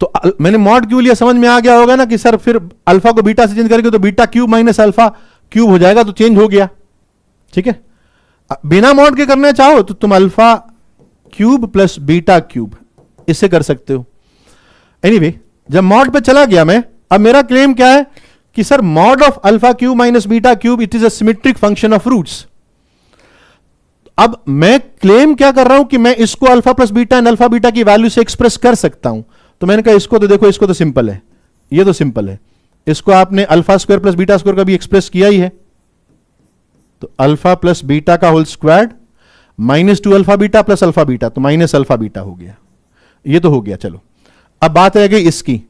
तो मैंने मॉड क्यों लिया, समझ में आ गया होगा ना कि सर फिर अल्फा को बीटा से चेंज करेंगे तो beta cube minus alpha cube हो जाएगा, तो चेंज हो गया, ठीक है। बिना मॉड के करना चाहो तो तुम alpha cube plus beta cube इससे कर सकते हो। एनीवे, जब मॉड पे चला गया मैं, अब मेरा क्लेम क्या है कि sir mod of alpha cube minus beta cube it is a symmetric function of roots. अब मैं क्लेम क्या कर रहा हूं कि मैं इसको alpha plus beta and alpha beta की वैल्यू से एक्सप्रेस कर सकता हूं। तो मैंने कहा इसको तो देखो, इसको तो सिंपल है, ये तो सिंपल है, इसको आपने alpha square plus beta square का भी एक्सप्रेस किया ही है। तो अल्फा प्लस बीटा का whole square minus 2 alpha beta plus alpha beta, तो माइनस अल्फा बीटा हो गया, ये तो हो गया। चलो अब बात रह गई इसकी,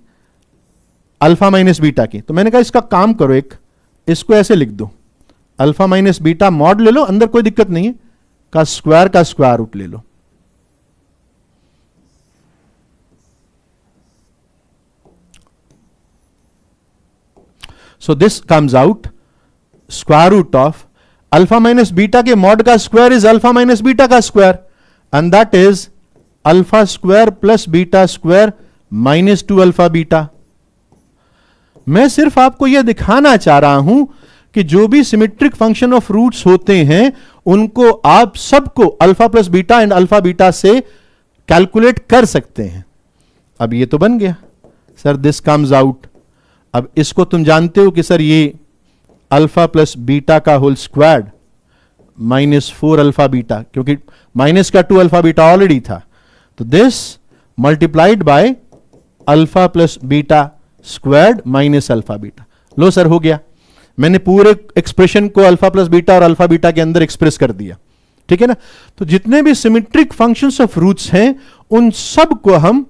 अल्फा माइनस बीटा की। तो मैंने कहा इसका काम करो, एक इसको ऐसे लिख दो, अल्फा माइनस बीटा मॉड ले लो, अंदर कोई दिक्कत नहीं है, का स्क्वायर रूट ले लो। So this comes out square root of alpha minus beta के मॉड का square is alpha minus beta का square, and that is alpha square plus beta square minus 2 alpha beta. मैं सिर्फ आपको यह दिखाना चाह रहा हूं कि जो भी सिमेट्रिक फंक्शन ऑफ रूट्स होते हैं उनको आप सबको alpha plus beta and alpha beta से कैलकुलेट कर सकते हैं। अब ये तो बन गया सर, दिस कम्स आउट। अब इसको तुम जानते हो कि सर ये अल्फा प्लस बीटा का whole square minus 4 alpha beta, क्योंकि माइनस का 2 अल्फा बीटा ऑलरेडी था, तो this multiplied by alpha plus beta squared minus alpha beta. लो सर हो गया, मैंने पूरे एक्सप्रेशन को अल्फा प्लस बीटा और अल्फा बीटा के अंदर एक्सप्रेस कर दिया, ठीक है ना। तो जितने भी सिमेट्रिक फंक्शंस ऑफ रूट्स हैं उन सब को हम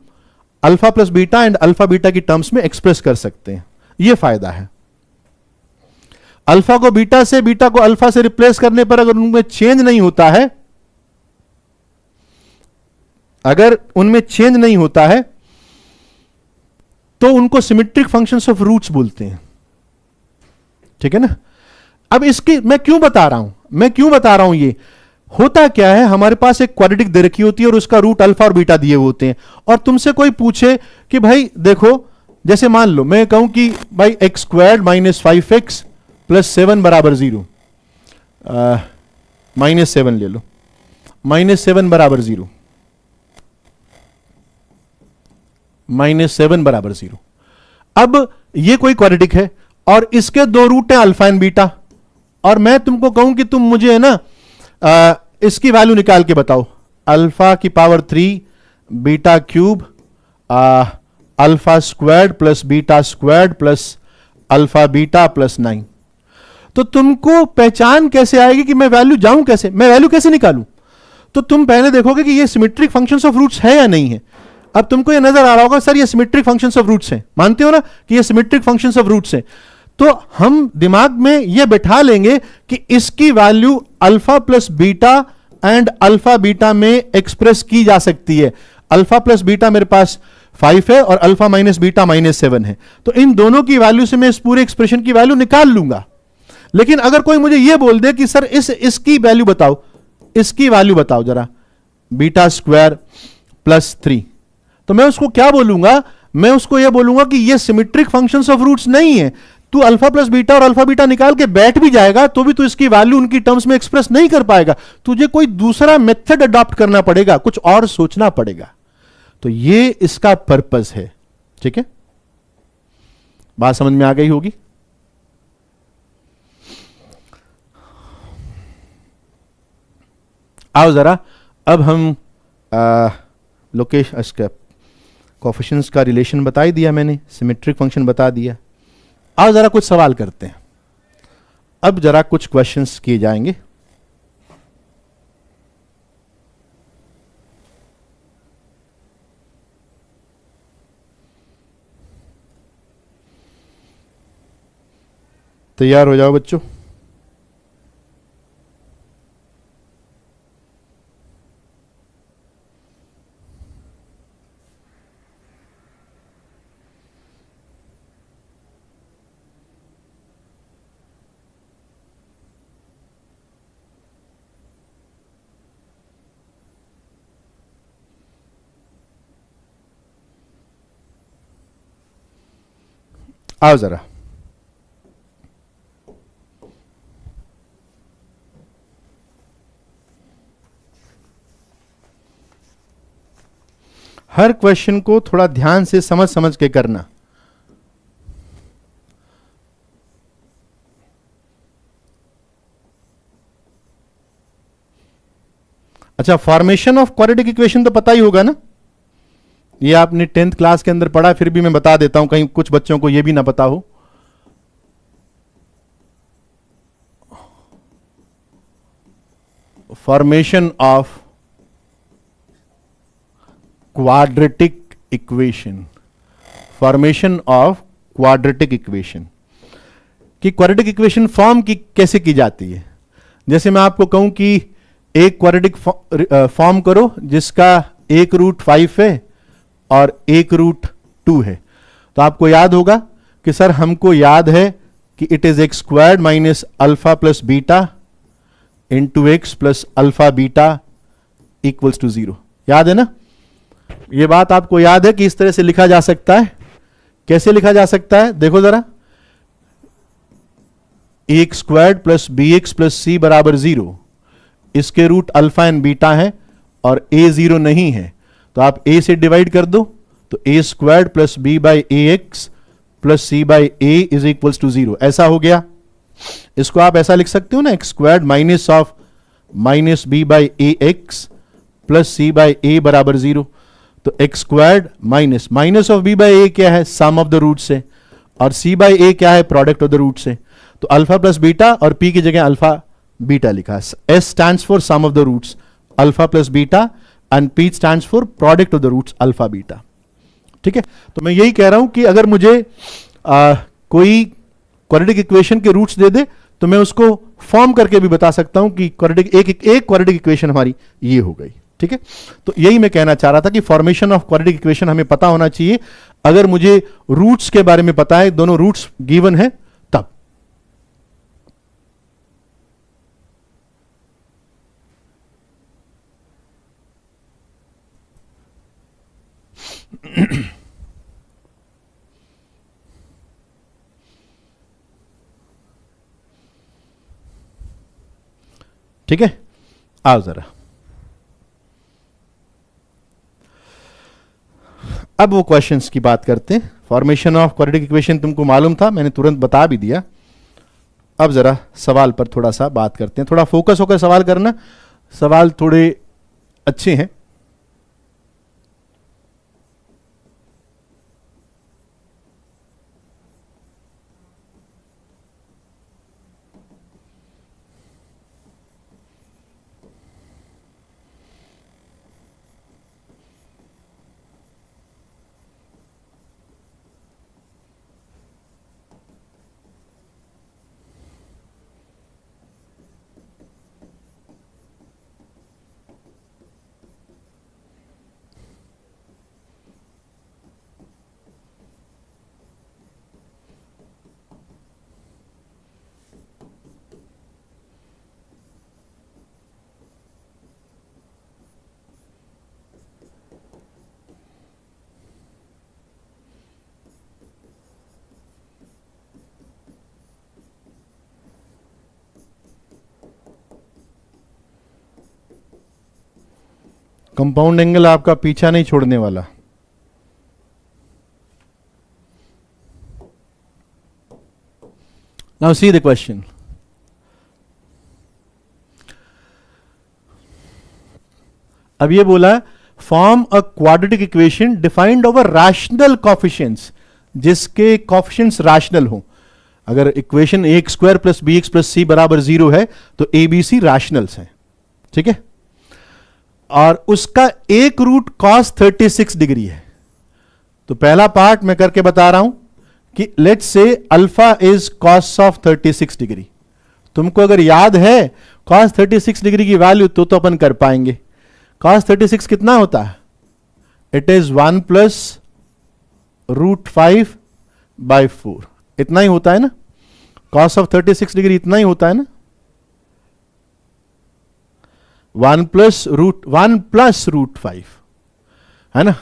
alpha plus beta and alpha beta की टर्म्स में एक्सप्रेस कर सकते हैं। यह फायदा है। अल्फा को बीटा से, बीटा को अल्फा से रिप्लेस करने पर अगर उनमें चेंज नहीं होता है, अगर उनमें चेंज नहीं होता है तो उनको सिमेट्रिक फंक्शंस ऑफ रूट्स बोलते हैं, ठीक है ना। अब इसकी मैं क्यों बता रहा हूं ये होता क्या है, हमारे पास एक क्वाड्रेटिक दे रखी होती है और उसका रूट अल्फा और बीटा दिए होते हैं, और तुमसे कोई पूछे कि भाई देखो जैसे मान लो मैं कहूं कि भाई x squared minus 5x plus 7 बराबर 0, -7 ले लो, -7 बराबर 0, -7 बराबर 0। अब ये कोई क्वाड्रेटिक है और इसके दो रूट है अल्फा एंड बीटा, और मैं तुमको कहूं कि तुम मुझे है ना इसकी वैल्यू निकाल के बताओ, अल्फा की power 3 beta cube alpha squared plus beta squared plus alpha beta plus 9। तो तुमको पहचान कैसे आएगी कि मैं वैल्यू जाऊं कैसे, मैं वैल्यू कैसे निकालूं? तो तुम पहले देखोगे कि ये सिमेट्रिक फंक्शंस ऑफ रूट्स है या नहीं है। अब तुमको ये नजर आ रहा होगा सर ये सिमेट्रिक फंक्शंस ऑफ रूट्स हैं, मानते हो ना कि ये सिमेट्रिक फंक्शंस ऑफ रूट्स हैं। तो हम दिमाग में ये बैठा लेंगे कि इसकी value alpha plus beta and alpha beta में एक्सप्रेस की जा सकती है। अल्फा प्लस बीटा मेरे पास 5 है और अल्फा माइनस बीटा -7 है, तो इन दोनों की वैल्यू से मैं इस पूरे एक्सप्रेशन की वैल्यू निकाल लूंगा। लेकिन अगर कोई मुझे यह बोल दे कि सर इसकी वैल्यू बताओ, इसकी वैल्यू बताओ जरा, बीटा स्क्वायर प्लस 3, तो मैं उसको क्या बोलूंगा? मैं उसको यह बोलूंगा कि ये सिमेट्रिक फंक्शंस ऑफ रूट्स नहीं है। तू अल्फा प्लस बीटा और अल्फा बीटा निकाल के बैठ भी जाएगा तो भी तू इसकी वैल्यू उनकी टर्म्स में एक्सप्रेस नहीं कर पाएगा, तुझे कोई दूसरा मेथड अडॉप्ट करना पड़ेगा, कुछ और सोचना पड़ेगा। तो ये इसका पर्पस है। ठीक है, बात समझ में आ गई होगी। आओ जरा, अब हम लोकेश इसका कोफिशिएंट्स का रिलेशन बता ही दिया मैंने, सिमेट्रिक फंक्शन बता दिया। आओ जरा कुछ सवाल करते हैं। अब जरा कुछ क्वेश्चंस किए जाएंगे। तैयार हो जाओ बच्चों। आओ जरा, हर क्वेश्चन को थोड़ा ध्यान से समझ समझ के करना। अच्छा, फॉर्मेशन ऑफ क्वाड्रेटिक इक्वेशन तो पता ही होगा ना, ये आपने 10th क्लास के अंदर पढ़ा, फिर भी मैं बता देता हूं, कहीं कुछ बच्चों को यह भी ना पता हो। Formation of quadratic equation, formation of quadratic equation कि क्वाड्रेटिक इक्वेशन फॉर्म की कैसे की जाती है। जैसे मैं आपको कहूं कि एक क्वाड्रेटिक फॉर्म करो जिसका एक रूट 5 है और एक रूट 2 है, तो आपको याद होगा कि सर हमको याद है कि it is x squared minus alpha plus beta into x plus alpha beta equals to 0। याद है ना? यह बात आपको याद है कि इस तरह से लिखा जा सकता है। कैसे लिखा जा सकता है देखो जरा, x squared plus b x plus c बराबर 0, इसके रूट अल्फा एंड बीटा है और ए 0 नहीं है, तो आप a से डिवाइड कर दो, तो a squared plus b by a x plus c by a is equals to 0। ऐसा हो गया। इसको आप ऐसा लिख सकते हो ना, x squared minus of minus b by a x plus c by a बराबर 0। तो x squared minus minus of b by a क्या है, सम ऑफ द रूट्स है, और सी बाई ए क्या है, प्रोडक्ट ऑफ द रूट्स है। तो अल्फा प्लस बीटा और पी की जगह अल्फा बीटा लिखा, s stands for sum of the roots alpha plus beta and p stands for product of the roots alpha beta. ठीक है, तो मैं यही कह रहा हूं कि अगर मुझे कोई क्वाड्रेटिक इक्वेशन के रूट्स दे दे तो मैं उसको फॉर्म करके भी बता सकता हूं कि क्वाड्रेटिक एक क्वाड्रेटिक इक्वेशन हमारी ये हो गई। ठीक है, तो यही मैं कहना चाह रहा था कि फॉर्मेशन ऑफ क्वाड्रेटिक इक्वेशन हमें पता होना चाहिए। अगर मुझे रूट्स के बारे में पता है, दोनों रूट्स गिवन है, तब। ठीक है, आओ जरा अब वो क्वेश्चंस की बात करते हैं। फॉर्मेशन ऑफ क्वाड्रेटिक इक्वेशन तुमको मालूम था, मैंने तुरंत बता भी दिया। अब जरा सवाल पर थोड़ा सा बात करते हैं, थोड़ा फोकस होकर सवाल करना, सवाल थोड़े अच्छे हैं। कंपाउंड एंगल आपका पीछा नहीं छोड़ने वाला। Now see the question. अब ये बोला form a quadratic equation defined over rational coefficients, जिसके कोफिशिएंट्स रैशनल हो। अगर equation a x square plus b x plus c बराबर 0 है तो ए बी सी रैशनल्स हैं, ठीक है। और उसका एक रूट cos 36 डिग्री है। तो पहला पार्ट मैं करके बता रहा हूं कि let's say alpha is cos of 36 degree. तुमको अगर याद है cos 36 डिग्री की वैल्यू तो अपन कर पाएंगे। cos 36 कितना होता है? It is 1 plus root 5 by 4, इतना ही होता है ना। cos ऑफ 36 डिग्री इतना ही होता है ना, 1 प्लस रूट 5, है ना।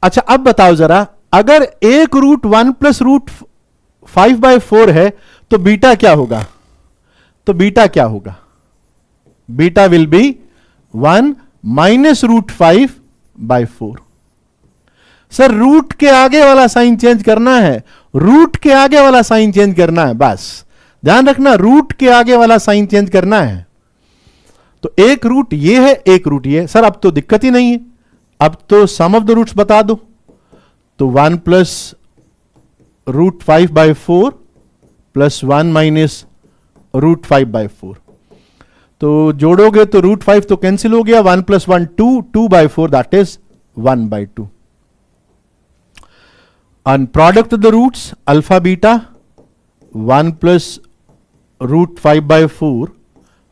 अच्छा अब बताओ जरा, अगर एक रूट 1 प्लस रूट 5 बाई 4 है तो बीटा क्या होगा? तो बीटा क्या होगा? Beta will be 1 minus root 5 by 4। Sir root के आगे वाला साइन चेंज करना है, रूट के आगे वाला साइन चेंज करना है, बस ध्यान रखना, रूट के आगे वाला साइन चेंज करना है। तो एक रूट ये है, एक रूट ये है। सर अब तो दिक्कत ही नहीं है, अब तो सम ऑफ द रूट्स बता दो। तो 1 plus root 5 by 4 plus 1 minus root 5 by 4, तो जोड़ोगे तो रूट 5 तो कैंसिल हो गया, 1 plus 1 2 by 4 that is 1 by 2। and product of the roots alpha beta 1 plus root 5 by 4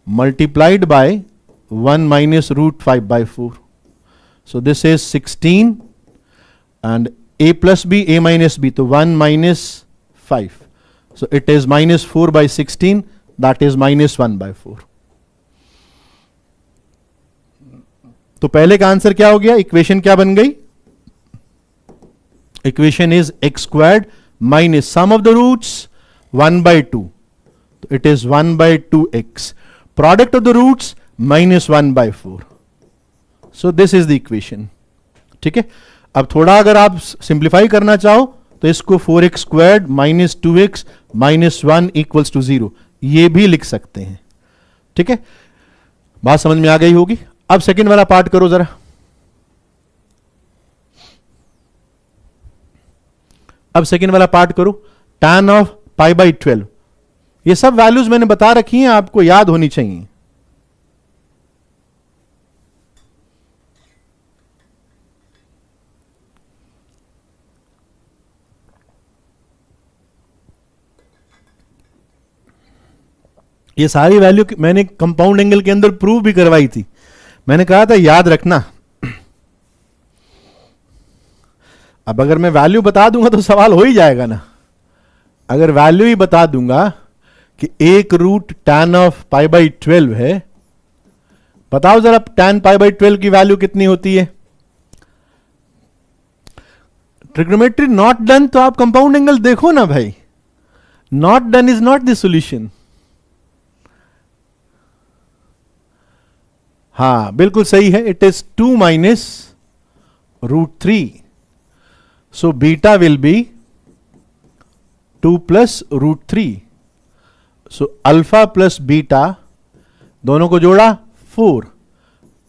multiplied by 1 minus root 5 by 4. So this is 16 and a plus b, a minus b, so 1 minus 5. So it is minus 4 by 16, that is minus 1 by 4. तो पहले का answer क्या हो गया? Equation क्या बन गई? Equation is x squared minus sum of the roots 1 by 2, तो it is 1 by 2x, product of the roots minus 1 by 4. So this is the equation, ठीक है। अब थोड़ा अगर आप सिंप्लीफाई करना चाहो तो इसको 4x squared minus 2x minus 1 equals to 0 ये भी लिख सकते हैं, ठीक है। बात समझ में आ गई होगी। अब सेकंड वाला पार्ट करो जरा। अब सेकंड वाला पार्ट करो, tan ऑफ पाई बाई 12। ये सब वैल्यूज मैंने बता रखी हैं, आपको याद होनी चाहिए। ये सारी वैल्यू मैंने कंपाउंड एंगल के अंदर प्रूव भी करवाई थी। मैंने कहा था याद रखना। अब अगर मैं वैल्यू बता दूंगा तो सवाल हो ही जाएगा ना। अगर वैल्यू ही बता दूंगा कि एक root tan of pi by 12 है, बताओ जरा tan पाई बाई 12 की वैल्यू कितनी होती है? ट्रिग्नोमेट्री नॉट डन तो आप कंपाउंड एंगल देखो ना भाई। Not done is not the solution. हाँ बिल्कुल सही है, it is 2 minus √3. So beta will be 2 plus √3. So alpha plus beta दोनों को जोड़ा 4,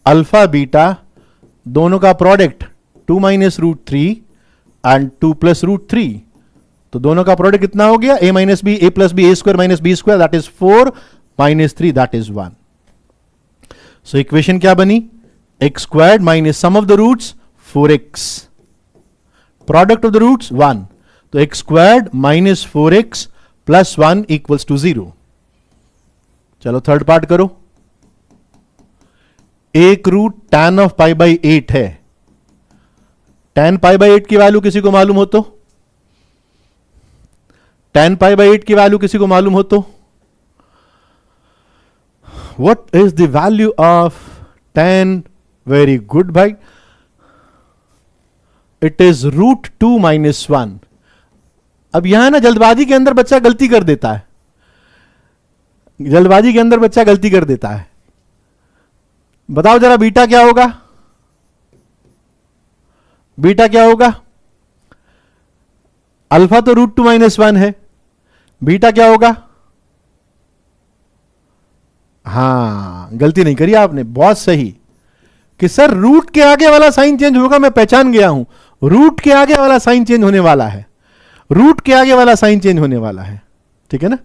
अल्फा बीटा दोनों का प्रोडक्ट 2 माइनस √3 एंड 2 प्लस √3. तो दोनों का प्रोडक्ट कितना हो गया? a minus B, a plus B, a square minus B square, that is 4 minus 3, that is 1. So equation क्या बनी? x squared minus sum of the roots 4x, product of the roots 1. तो x squared minus 4x plus 1 equals to 0. चलो third part करो. एक root tan of pi by 8 है. tan pi by 8 की value किसी को मालूम हो तो? tan पाई बाई 8 की वैल्यू किसी को मालूम हो तो? What is the value of tan? Very good भाई, इट इज √2 माइनस 1. अब यहां ना जल्दबाजी के अंदर बच्चा गलती कर देता है, जल्दबाजी के अंदर बच्चा गलती कर देता है. बताओ जरा बीटा क्या होगा? बीटा क्या होगा? अल्फा तो √2 माइनस 1 है, बीटा क्या होगा? हां गलती नहीं करी आपने, बहुत सही. कि सर रूट के आगे वाला साइन चेंज होगा, मैं पहचान गया हूं, रूट के आगे वाला साइन चेंज होने वाला है, रूट के आगे वाला साइन चेंज होने वाला है. ठीक है ना?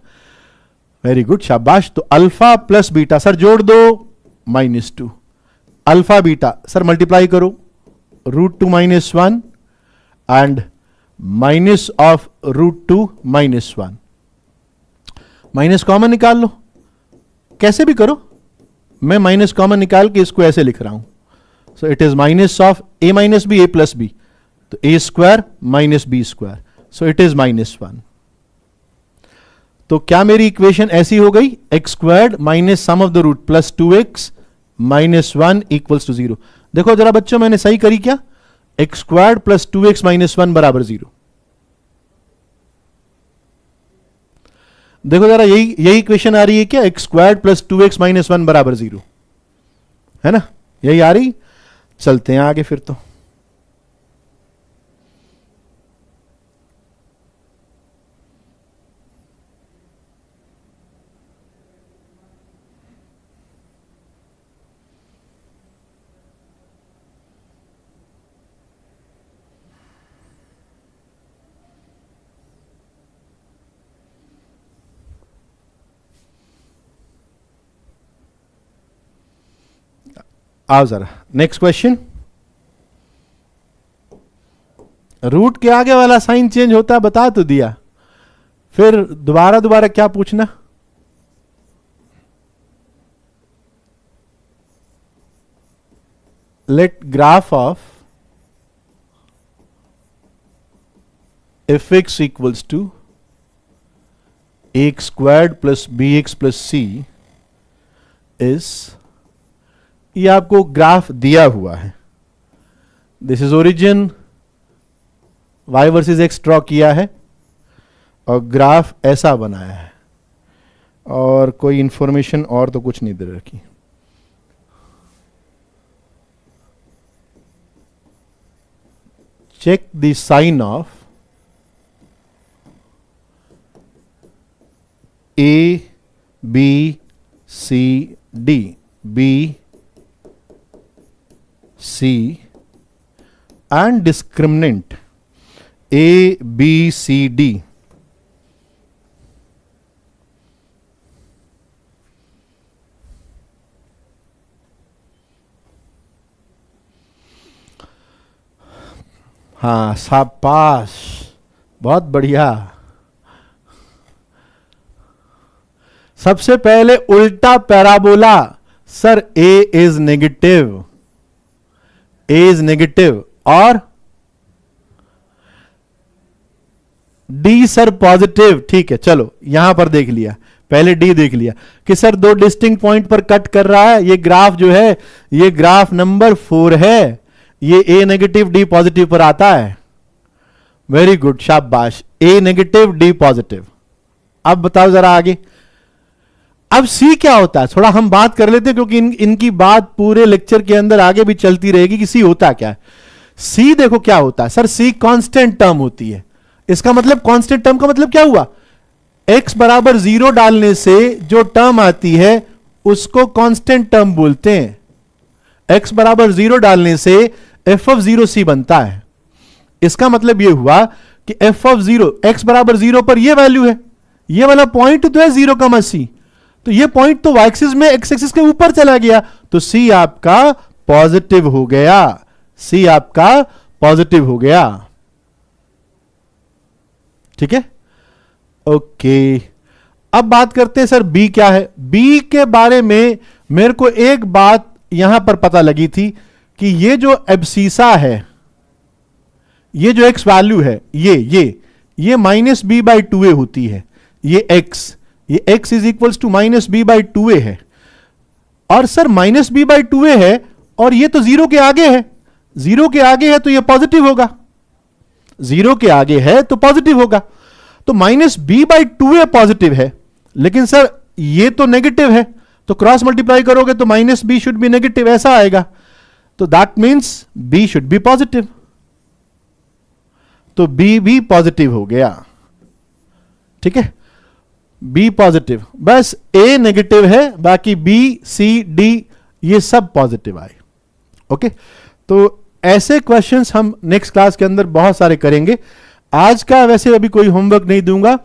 वेरी गुड, शाबाश. तो अल्फा प्लस बीटा सर जोड़ दो -2, अल्फा बीटा सर मल्टीप्लाई करो √2 minus 1 and minus of √2 minus 1. Minus common निकाल लो, कैसे भी करो, मैं माइनस कॉमन निकाल के इसको ऐसे लिख रहा हूं. So it is minus of a minus B, a plus B, तो a square minus B square, so it is -1. तो क्या मेरी इक्वेशन ऐसी हो गई? x squared minus sum of the root plus 2x minus 1 equals to 0. देखो जरा बच्चों मैंने सही करी क्या? x squared plus 2x minus 1 बराबर 0. देखो जरा यही इक्वेशन आ रही है क्या? x squared plus 2x minus 1 बराबर 0, है ना? यही आ रही. चलते हैं आगे फिर. तो आओ जरा नेक्स्ट क्वेश्चन. रूट के आगे वाला साइन चेंज होता है, बता तो दिया, फिर दोबारा क्या पूछना? Let graph of fx equals to x squared plus bx plus c is, ये आपको ग्राफ दिया हुआ है. This is origin, y versus x draw किया है और ग्राफ ऐसा बनाया है, और कोई इंफॉर्मेशन और तो कुछ नहीं दे रखी. Check the sign of A B C D, B C and discriminant A B C D. हाँ शाबाश, बहुत बढ़िया. सबसे पहले उल्टा parabola. Sir A is negative, A is negative, और D सर पॉजिटिव. ठीक है, चलो यहां पर देख लिया, पहले D देख लिया कि सर दो डिस्टिंक्ट पॉइंट पर कट कर रहा है. ये ग्राफ जो है, ये ग्राफ नंबर 4 है. ये A नेगेटिव D पॉजिटिव पर आता है. वेरी गुड, शाबाश. A negative D positive. अब बताओ जरा आगे. अब सी क्या होता है, थोड़ा हम बात कर लेते हैं, क्योंकि इनकी बात पूरे लेक्चर के अंदर आगे भी चलती रहेगी कि सी होता क्या है। सी देखो क्या होता है सर, सी कांस्टेंट टर्म होती है। इसका मतलब कांस्टेंट टर्म का मतलब क्या हुआ, x बराबर 0 डालने से जो टर्म आती है उसको कांस्टेंट टर्म बोलते हैं। x बराबर 0 डालने से f(0) बनता है। इसका मतलब यह हुआ कि f(0) x बराबर 0 पर यह वैल्यू है, यह वाला पॉइंट तो है 0,c, तो यह पॉइंट तो y एक्सिस में x एक्सिस के ऊपर चला गया, तो c आपका पॉजिटिव हो गया, c आपका पॉजिटिव हो गया। ठीक है, ओके। अब बात करते हैं सर बी क्या है। बी के बारे में मेरे को एक बात यहां पर पता लगी थी कि ये जो एब्सीसा है, ये जो x वैल्यू है, ये -b/2a होती है। ये x is equals to -b/2a है। और सर -b/2a है और ये तो 0 के आगे है, 0 के आगे है तो ये पॉजिटिव होगा, 0 के आगे है तो पॉजिटिव होगा। तो -b/2a पॉजिटिव है, लेकिन सर ये तो नेगेटिव है, तो क्रॉस मल्टीप्लाई करोगे तो -b शुड बी नेगेटिव, ऐसा आएगा। तो that means b should be positive, तो b भी पॉजिटिव हो गया। ठीक है, b पॉजिटिव, बस a नेगेटिव है, बाकी b c d ये सब पॉजिटिव आए। ओके, तो ऐसे क्वेश्चंस हम नेक्स्ट क्लास के अंदर बहुत सारे करेंगे। आज का वैसे अभी कोई होमवर्क नहीं दूंगा,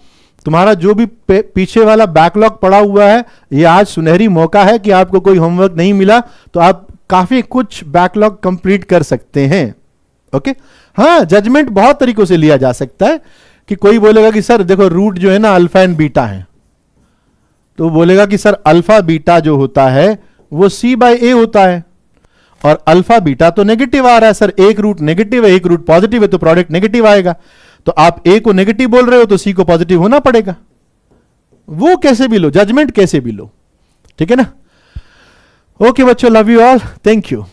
तुम्हारा जो भी पीछे वाला बैकलॉग पड़ा हुआ है, ये आज सुनहरी मौका है कि आपको कोई होमवर्क नहीं मिला तो आप काफी कुछ बैकलॉग कंप्लीट कर सकते हैं। ओके, हाँ, जजमेंट बहुत तरीकों से लिया जा सकता है कि कोई बोलेगा कि सर देखो रूट जो है ना अल्फा एंड बीटा है, तो बोलेगा कि सर अल्फा बीटा जो होता है वो c/a होता है, और अल्फा बीटा तो नेगेटिव आ रहा है सर, एक रूट नेगेटिव है एक रूट पॉजिटिव है, तो प्रोडक्ट नेगेटिव आएगा। तो आप a को नेगेटिव बोल रहे हो तो c को पॉजिटिव होना पड़ेगा। वो कैसे भी लो, जजमेंट कैसे भी लो, ठीक है ना। ओके बच्चों, love you all, thank you.